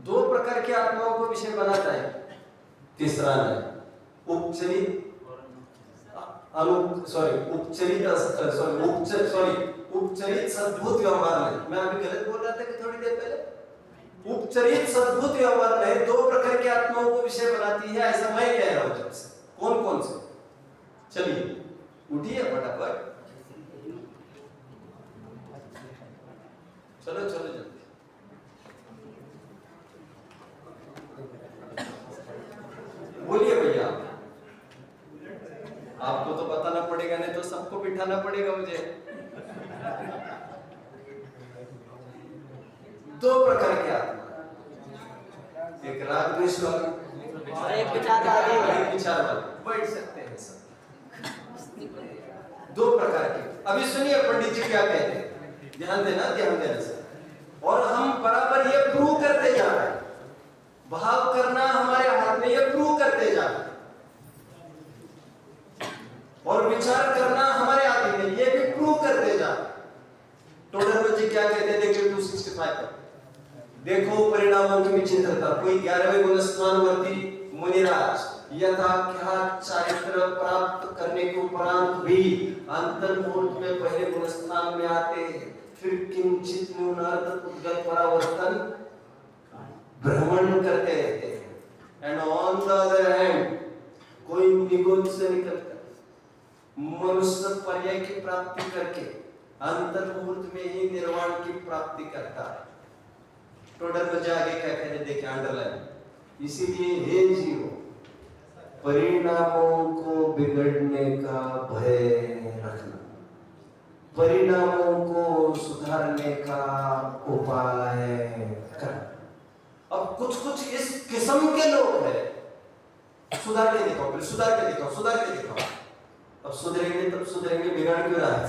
[SPEAKER 1] 2 प्रकार की आत्माओं को विषय बनाता है। तीसरा है उपचरित उपचरित सद्भुत व्यवहार नहीं। मैं अभी गलत बोल रहा था कि थोड़ी देर पहले? उपचरित सद्भुत व्यवहार नहीं, 2 प्रकार की आत्माओं को विषय बनाती है, ऐसा मैं कह रहा हूं। जब से कौन कौन से? चलिए उठिए फटाफट, चलो जल्दी। बोलिए भैया, आपको तो बताना पड़ेगा, नहीं तो सबको बिठाना पड़ेगा मुझे। 2 प्रकार के आत्मा, एक राग द्वेष वाली और एक विचार वाली। बैठ सकते हैं सब। 2 प्रकार के। अभी सुनिए पंडित जी क्या कहते हैं, ध्यान देना से। और हम बराबर ये प्रूव करते जा रहे हैं, भाव करना हमारे हाथ में, ये प्रूव करते जा रहे हैं। और विचार करना हमारे हाथ में, ये भी प्रूव करते जा रहे हैं। टोडरमल जी क्या कहते हैं, देखिए 265 पर देखो परिणामों की विचित्रता। कोई 11वें गुणस्थानवर्ती मुनिराज यथाख्यात चारित्र प्राप्त करने के उपरांत भी अंतर्मुहूर्त में पहले गुणस्थान में आते हैं, फिर किंचित न्यूनार्थ उद्गत परावर्तन भ्रमण करते रहते हैं। And on the other hand कोई निगुण से निकलकर मनुष्य पर्याय की प्राप्ति करके अंतर्मुहूर्त में ही निर्वाण की प्राप्ति करता है। टोडर में जाके क्या कहते हैं, देखिए अंडरलाइन। इसीलिए हे जीव, परिणामों को बिगड़ने का भय रखना, परिणामों को सुधारने का उपाय करना। अब कुछ इस किस्म के लोग हैं, सुधार के दिखाओ, फिर सुधार के दिखाओ, सुधार के दिखाओ। अब सुधरेंगे तब सुधरेंगे, बिगाड़ क्यों रहा है?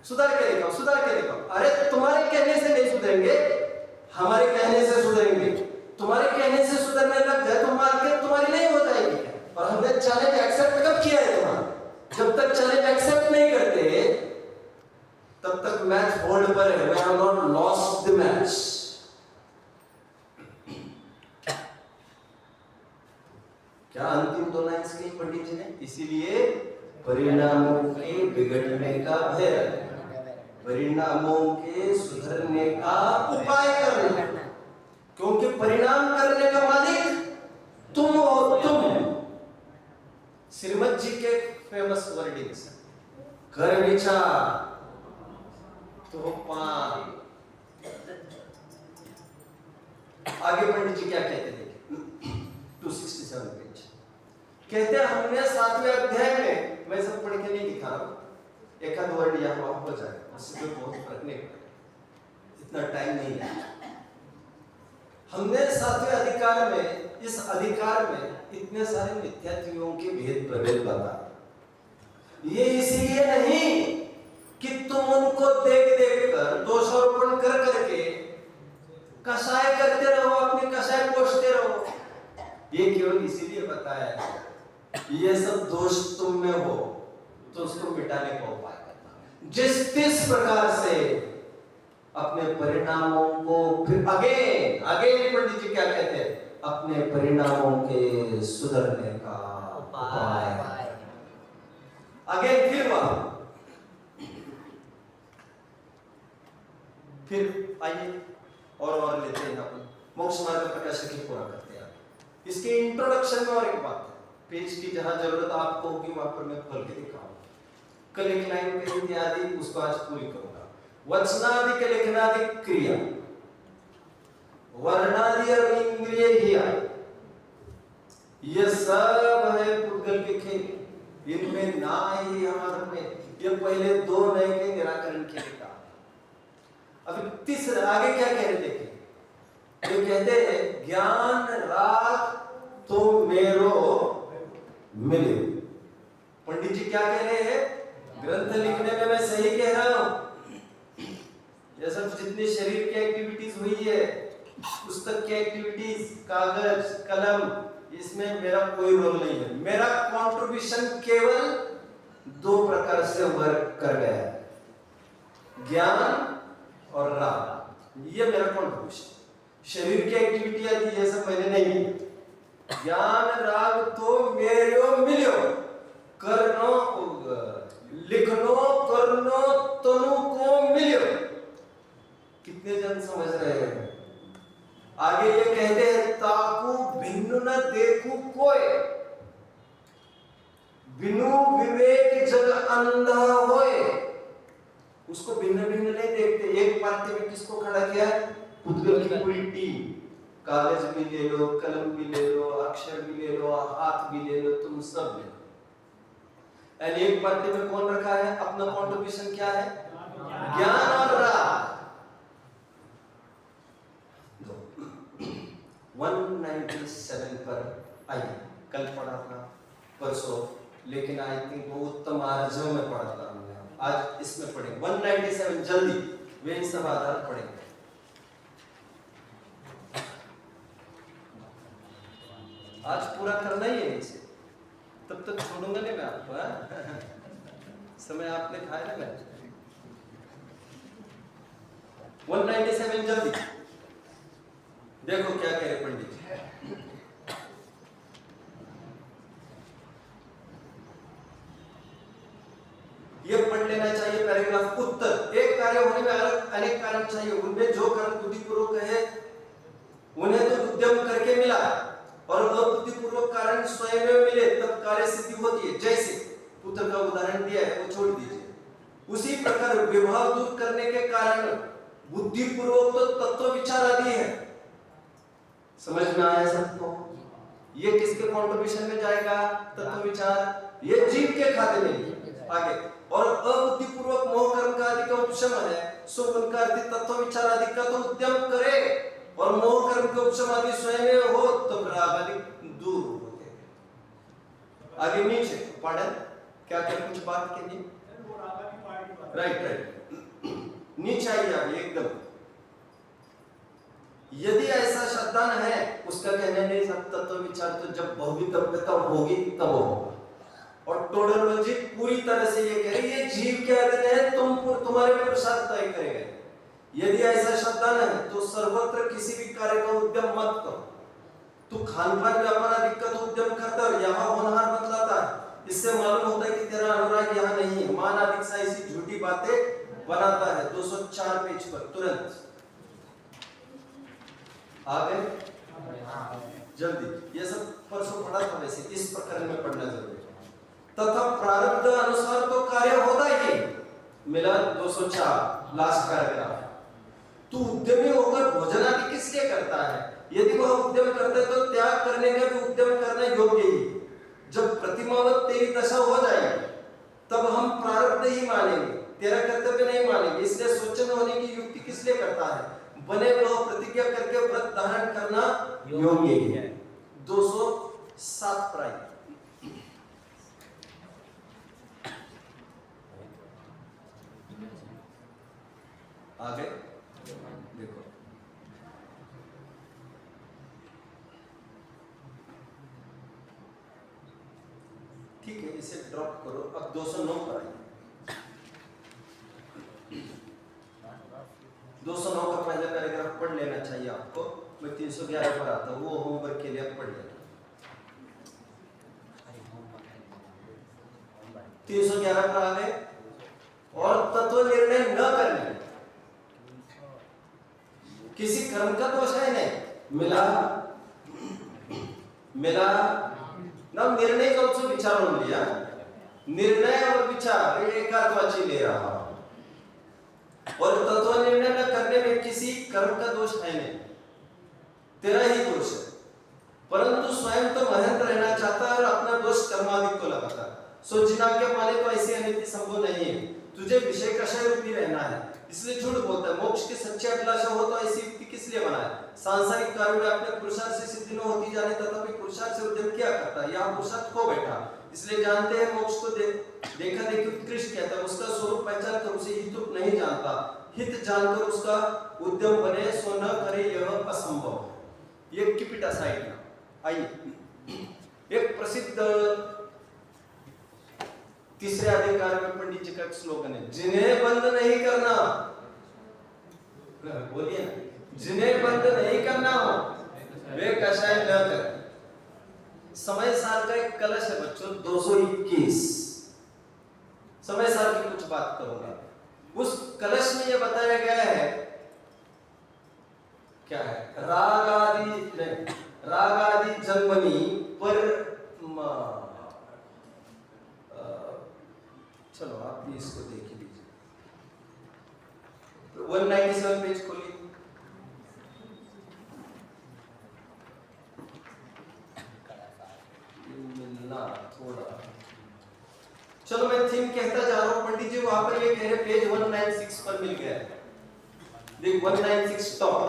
[SPEAKER 1] सुधार के दिखाओ, सुधार के दिखाओ। अरे तुम्हारे कहने से नहीं सुधरेंगे, हमारे कहने से सुधरेंगे। तुम्हारे कहने से सुधरने लग जाए तो मार्केट तुम्हारी नहीं हो जाएगी। और हमने चैलेंज एक्सेप्ट कब किया है तुम्हारा? जब तक चैलेंज एक्सेप्ट नहीं करते क्या अंतिम दो लाइन्स कही पंडित जी ने? इसीलिए परिणामों के बिगड़ने का भय रखना, परिणामों के सुधरने का उपाय करना, क्योंकि परिणाम करने का मालिक तुम हो। तुम श्रीमद जी के फेमस वर्डिंग्स, कर विचार तो पार। आगे पंडित जी क्या कहते थे? 267 पेज कहते हैं, हमने 7वें अध्याय में, मैं सब पढ़ के नहीं दिखा रहा हूं, एक आध वर्ड यहाँ वहां हो जाएगा, उससे कोई बहुत फर्क नहीं पड़ेगा, इतना टाइम नहीं है। हमने 7वें अधिकार में, इस अधिकार में इतने सारे मिथ्यात्वियों के भेद प्रभेद बताए। ये इसलिए नहीं कि तुम उनको देख देख कर, दोषारोपण कर करके कषाय करते रहो, अपने कषाय पोषते रहो। ये केवल इसीलिए बताया है, ये सब दोष तुम में हो तो उसको मिटाने का उपाय करना। जिस प्रकार से अपने परिणामों को फिर अगेन पंडित जी क्या कहते हैं? अपने परिणामों के सुधरने का उपाय। अगेन फिर आइए और लेते हैं अपन मोक्ष मार्ग प्रकाशक ही पूरा करते हैं। इसके इंट्रोडक्शन में और एक बात है, पेज की जहां जरूरत आपको होगी वहां पर मैं खोल के दिखाऊंगा। कल एक लाइन कही थी आदि, उसको आज पूरी करूंगा। वचनादि के लेखनादि क्रिया, वर्णादि और इंद्रिय क्रिया, ये सब है पुद्गल के खेल। इनमें ना ही हमारे में ये पहले दो नए के निराकरण के लिए कहा। अभी तीसरा आगे क्या कह रहे देखें, ये कहते हैं ज्ञान राग तो मेरो मिले। पंडित जी क्या कह रहे हैं? ग्रंथ लिखने में मैं सही कह रहा हूं, ये सब जितनी शरीर की एक्टिविटीज हुई है, पुस्तक की एक्टिविटीज, कागज कलम, इसमें मेरा कोई रोल नहीं है। मेरा कंट्रीब्यूशन केवल दो प्रकार से वर्क कर गया है, ज्ञान और राग, ये मेरा कंट्रीब्यूशन। शरीर की एक्टिविटी आदि ये सब मैंने नहीं। ज्ञान राग तो मेरो मिलो, करनो लिखनो करनो तनु को मिलो। कितने जन समझ रहे हैं? आगे ये कहते हैं ताकू भिन्न न देखू कोई, बिनु विवेक जग अंधा होए। उसको भिन्न भिन्न नहीं देखते। एक पार्टी में किसको खड़ा किया है? पुद्गल की पूरी टीम। कागज भी ले लो, कलम भी ले लो, अक्षर भी ले लो, हाथ भी ले लो, तुम सब ले लो। एक पार्टी में कौन रखा है? अपना कंट्रीब्यूशन क्या है? ज्ञान और राग। 197 पर आइए, कल पढ़ा था, परसों, लेकिन आई थिंक वो उत्तम आर्जव में पढ़ा था हमने। आज इसमें पढ़ेंगे 197 जल्दी, वे इन सब आधार पढ़ेंगे। आज पूरा करना ही है इसे, तब तक छोड़ूंगा नहीं मैं आपको। समय आपने खाया ना। 197 जल्दी देखो क्या कह रहे पंडित जी। ये पढ़ लेना चाहिए पैराग्राफ। उत्तर, एक कार्य होने में अनेक कारण चाहिए, उनमें जो कारण बुद्धिपूर्वक है उन्हें तो उद्यम करके मिला, और अबुद्धिपूर्वक कारण स्वयं में मिले तब कार्य सिद्धि होती है। जैसे पुत्र का उदाहरण दिया है, वो छोड़ दीजिए। उसी प्रकार विभाव दूर करने के कारण बुद्धिपूर्वक तो तत्व विचार आदि है। समझ में आया सबको? ये किसके कंट्रीब्यूशन में जाएगा? तत्व विचार, ये जीव के खाते में। आगे, और अबुद्धिपूर्वक मोह कर्म का आदि का उपशमन है, सो उनका अर्थ तत्व विचार आदि का तो उद्यम करे, और मोह कर्म के उपशम आदि स्वयं हो तो राग आदि दूर होते हैं। आगे नीचे पढ़ें, क्या क्या कुछ बात के लिए? राइट। नीचे आइए आप एकदम। यदि ऐसा शब्दान है, उसका कहना नहीं सब तत्व विचार तो जब बहुवितव्यता होगी तब होगा। और टोडोलॉजी पूरी तरह से ये कह रही है जीव के अधीन है, तुम्हारे में प्रसाद तय करेगा। यदि ऐसा शब्दान है तो सर्वत्र किसी भी कार्य का उद्यम मत करो। तू खानपान में अपना दिक्कत उद्यम करता है, यहाँ होनहार बतलाता है, इससे मालूम होता है कि तेरा अनुराग यहाँ नहीं है। मान अधिक सा ऐसी झूठी बातें बनाता है। 204 पेज पर तुरंत आ गए जल्दी। ये सब परसों पढ़ा था, वैसे इस प्रकरण में पढ़ना जरूरी है। तथा प्रारब्ध अनुसार तो कार्य होता ही। मिला 204 लास्ट पैराग्राफ। तू उद्यमी होकर भोजन आदि किस लिए करता है? यदि वह उद्यम करता है तो त्याग करने का भी उद्यम करना योग्य ही। जब प्रतिमावत तेरी दशा हो जाएगी तब हम प्रारब्ध ही मानेंगे, तेरा कर्तव्य नहीं मानेंगे। इसलिए स्वच्छंद होने की युक्ति किस लिए करता है? बने वह प्रतिज्ञा करके व्रत धारण करना योग्य है। 207 प्राय आगे देखो, ठीक है, इसे ड्रॉप करो। अब 209 पर आइए। 209 का पहले पैराग्राफ पढ़ लेना चाहिए आपको। मैं 311 पर आता हूँ, वो होमवर्क के लिए पढ़ लेना। 311 पर आ गए। और तत्व निर्णय न करने, किसी कर्म का दोष है नहीं। मिला ना, निर्णय का उससे विचार हो लिया। निर्णय और विचार एकात्वाची ले रहा। और तत्व निर्णय न करने में किसी कर्म का दोष है नहीं, तेरा ही दोष है। परंतु स्वयं तो महंत रहना चाहता है और अपना दोष कर्मादि को लगाता है। सो जिनाज्ञा माने तो ऐसी अनिति संभव नहीं है। तुझे विषय कषय रूपी रहना है, इसलिए झूठ बोलता है। मोक्ष की सच्ची अभिलाषा हो तो ऐसी युक्ति किस लिए बनाए? सांसारिक कार्यों में अपने पुरुषार्थ से सिद्धि न होती जाने तथापि पुरुषार्थ से उद्यम क्या करता है? यहाँ पुरुषार्थ खो बैठा, इसलिए जानते हैं मोक्ष को देखा देखी उत्कृष्ट कहता है। उसका स्वरूप पहचान कर उसे हितुक नहीं जानता, हित जानकर उसका उद्यम बने सो न करे यह असंभव। ये किपिटा साइड में आइए। एक प्रसिद्ध तीसरे अधिकार में पंडित जी का एक स्लोगन है, जिन्हें बंद नहीं करना, बोलिए ना, जिन्हें बंद नहीं करना वे कषाय न करें। समय सार का एक कलश है बच्चों, 221। समय सार की कुछ बात करूंगा। उस कलश में यह बताया गया है, क्या है? राग आदि जन्मनी पर चलो आप भी इसको देख लीजिए। 197 पेज खोलिए। मिलना थोड़ा, चलो मैं थीम कहता जा रहा हूं। पंडित जी वहां पर ये कह रहे पेज 196 पर मिल गया है। देख 196 टॉप,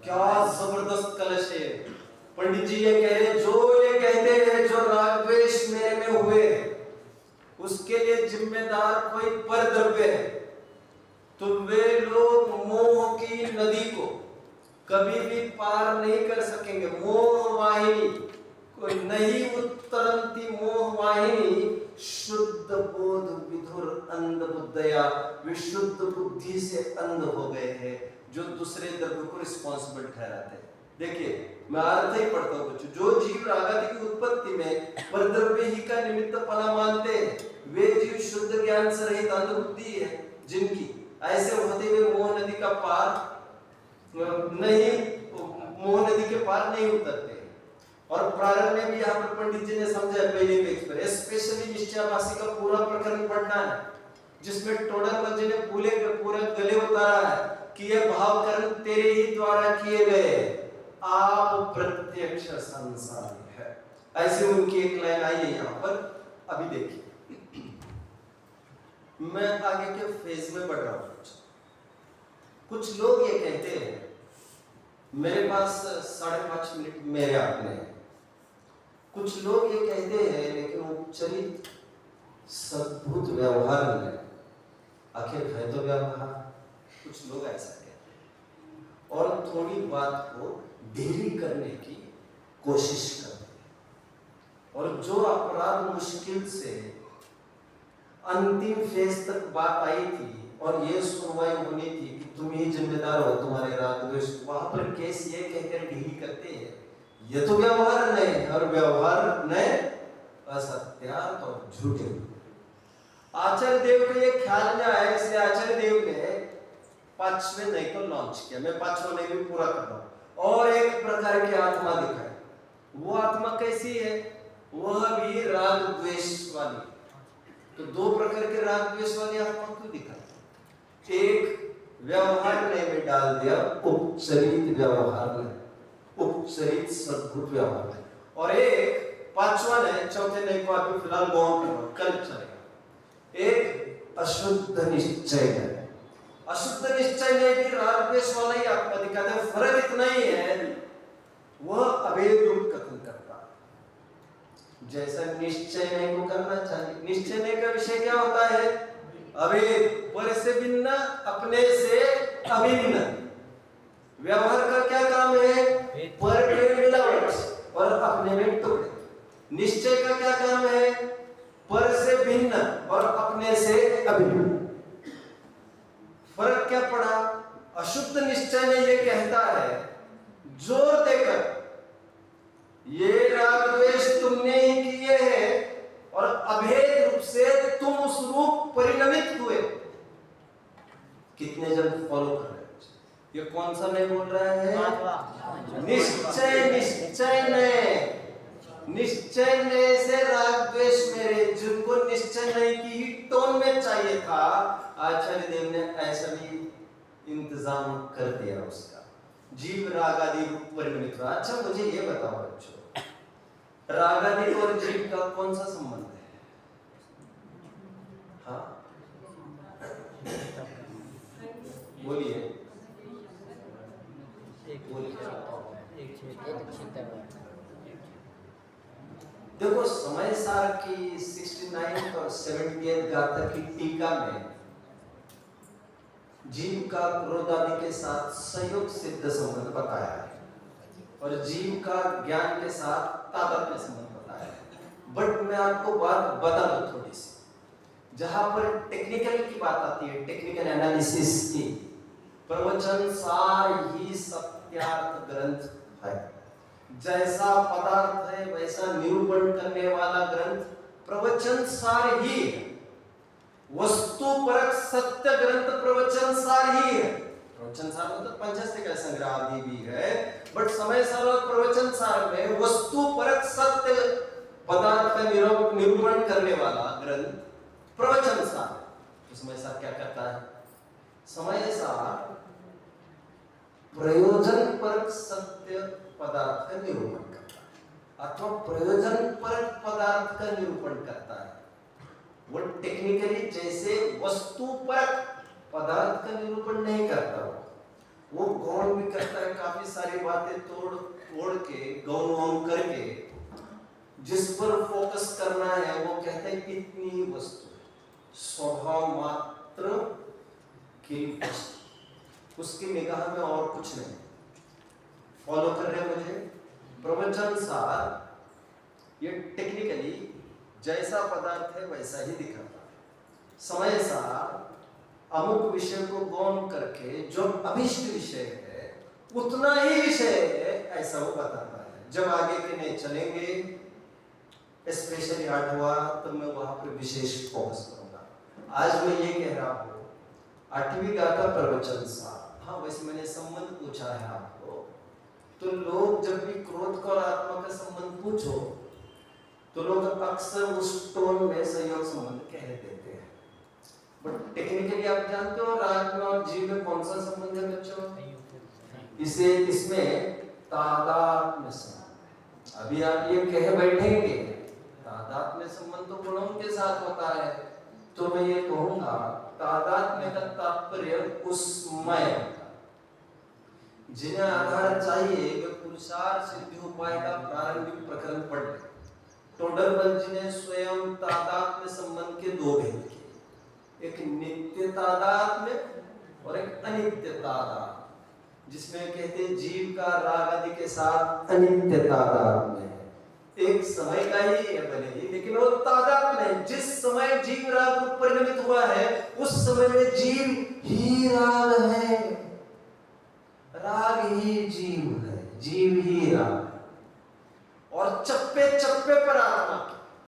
[SPEAKER 1] क्या जबरदस्त कलश है। पंडित जी ये कह रहे, जो ये कहते हैं जो राग द्वेष मेरे में हुए उसके लिए जिम्मेदार कोई परद्रव्य है, तो वे लोग मोह की नदी को कभी भी पार नहीं कर सकेंगे। मोह वाहिनी कोई नहीं उत्तरंती मोह वाहिनी, शुद्ध बोध विधुर अंध बुद्धया, विशुद्ध बुद्धि से अंध हो गए हैं जो दूसरे द्रव्य को रिस्पॉन्सिबल ठहराते हैं। देखिए मैं अर्थ ही पढ़ता हूँ बच्चों। जो जीव रागादि की उत्पत्ति में परद्रव्य ही का निमित्त फला मानते हैं, वे जीव शुद्ध ज्ञान से रहित अंध बुद्धि है जिनकी, ऐसे होते हुए मोह नदी के पार नहीं उतरते। और प्रारंभ में भी यहाँ पर पंडित जी ने समझाया पहले पेज पर, स्पेशली निश्चयाभासी का पूरा प्रकरण पढ़ना है, जिसमें टोडरमल जी ने पूरा गले उतारा है कि ये भाव कर्म तेरे ही द्वारा किए गए, आप प्रत्यक्ष संसारी है। ऐसे उनकी एक लाइन आई है यहाँ पर। अभी देखिए मैं आगे के फेज में बढ़ रहा हूं। कुछ लोग ये कहते हैं, मेरे पास 5.5 मिनट मेरे अपने हैं। कुछ लोग ये कहते हैं लेकिन उपचरित सद्भुत व्यवहार में, आखिर है तो व्यवहार। कुछ लोग ऐसा कहते हैं और थोड़ी बात को ढीली करने की कोशिश करते हैं। और जो अपराध मुश्किल से अंतिम फेज तक बात आई थी और ये सुनवाई होनी थी कि तुम ही जिम्मेदार हो तुम्हारे राग द्वेष, वहां पर केस ये कहकर ढीली करते हैं ये तो व्यवहार नहीं, और व्यवहार नहीं असत्यार्थ और झूठे। आचार्य देव को ये ख्याल में आया, इसलिए आचार्य देव ने 5वें नए को लॉन्च किया। मैं 5वां नए भी पूरा कर रहा हूं। और एक प्रकार की आत्मा दिखाई। वो आत्मा कैसी है? वह भी राग द्वेष वाली। तो 2 प्रकार के राग द्वेष वाली आत्मा क्यों दिखाई? एक व्यवहार नए में डाल दिया, उपचरित व्यवहार में, उपचरित सद्भुत व्यवहार में। और एक 5वां नए, चौथे नए को अभी फिलहाल गौन करो, कल चलेगा। एक अशुद्ध निश्चय है। अशुद्ध निश्चय में भी राग द्वेष वाला ही आत्मा दिखाता है। फर्क इतना ही है, वह अभेद रूप कथन करता है, जैसा निश्चय नहीं को करना चाहिए। निश्चय नहीं का विषय क्या होता है? अभेद, पर से भिन्न, अपने से अभिन्न। व्यवहार का क्या काम है? पर में मिलावट और अपने में टुकड़े। निश्चय का क्या काम है? पर से भिन्न और अपने से अभिन्न। फर्क क्या पड़ा? अशुद्ध निश्चय में यह कहता है, जोर देकर ये राग द्वेष तुमने ही किए हैं और अभेद रूप से तुम उस रूप परिणमित हुए। कितने जन फॉलो कर रहे हैं? ये कौन सा नहीं बोल रहा है? निश्चय, निश्चय ने, निश्चय ने से राग द्वेष मेरे, जिनको निश्चय नहीं की ही टोन में चाहिए था, आचार्य देव ने ऐसा भी इंतजाम कर दिया उसका। जीव राग आदि रूप परिणमित हुआ। अच्छा मुझे ये बताओ बच्चों, राग आदि और जीव का कौन सा संबंध है? हाँ बोलिए, देखो समय सार की 69 और 70 गाथा की टीका में जीव का क्रोध आदि के साथ संयोग सिद्ध संबंध बताया है और जीव का ज्ञान के साथ तादात्म्य संबंध बताया है। बट मैं आपको बात बता दूं थोड़ी सी, जहां पर टेक्निकल की बात आती है, टेक्निकल एनालिसिस की, प्रवचन सार ही सत्यार्थ ग्रंथ है। जैसा पदार्थ है वैसा निरूपण करने वाला ग्रंथ प्रवचन सार ही है। वस्तुपरक सत्य ग्रंथ प्रवचन सार ही है। प्रवचन सार मतलब पंचस्तिक संग्रह आदि भी है, बट समय सार और प्रवचन सार में वस्तुपरक सत्य पदार्थ का निरूपण करने वाला ग्रंथ प्रवचन सार। तो समय सार क्या करता है? समय सार प्रयोजन परक सत्य पदार्थ का निरूपण करता है अथवा प्रयोजन परक पदार्थ का निरूपण करता है। वो टेक्निकली जैसे वस्तु परक पदार्थ का निरूपण नहीं करता, वो गौण भी करता है, काफी सारी बातें तोड़ के गौण गौण करके जिस पर फोकस करना है वो कहते हैं इतनी ही वस्तु, स्वभाव मात्र की वस्तु, उसकी निगाह में और कुछ नहीं। फॉलो कर रहे हैं मुझे? प्रवचन सार ये टेक्निकली जैसा पदार्थ है वैसा ही दिखाता है। समय सार अमुक विषय को गौण करके जो अभिष्ट विषय है उतना ही विषय है ऐसा वो बताता है। जब आगे के नहीं चलेंगे, स्पेशली 8वां, तो मैं वहां पर विशेष फोकस करूंगा। आज मैं ये कह रहा हूं 8वीं गाथा प्रवचन सार। हाँ वैसे मैंने संबंध पूछा है आपको, तो लोग जब भी क्रोध का और आत्मा का संबंध पूछो तो लोग अक्सर उस टोन में संयोग संबंध कह देते हैं, बट टेक्निकली आप जानते हो राग में और जीव में कौन सा संबंध है बच्चों? इसे इसमें तादात्म्य संबंध। अभी आप ये कह बैठेंगे तादात्म्य संबंध तो गुणों के साथ होता है, तो मैं ये कहूंगा तादात्म्य का तात्पर्य उसमय, जिन्हें आधार चाहिए वे पुरुषार्थ सिद्धि उपाय का प्रारंभिक प्रकरण पढ़ ले। टोडरमल जी ने स्वयं तादात्म्य संबंध के 2 भेद किए, एक नित्य तादात्म्य और एक अनित्य तादात्म्य, जिसमें कहते हैं जीव का राग आदि के साथ अनित्य तादात्म्य है। एक समय का ही है भले ही, लेकिन वो तादात्म्य है। जिस समय जीव राग रूप परिणमित हुआ है उस समय में जीव ही राग है, राग ही जीव है, जीव ही राग है। और चप्पे चप्पे पर आत्मा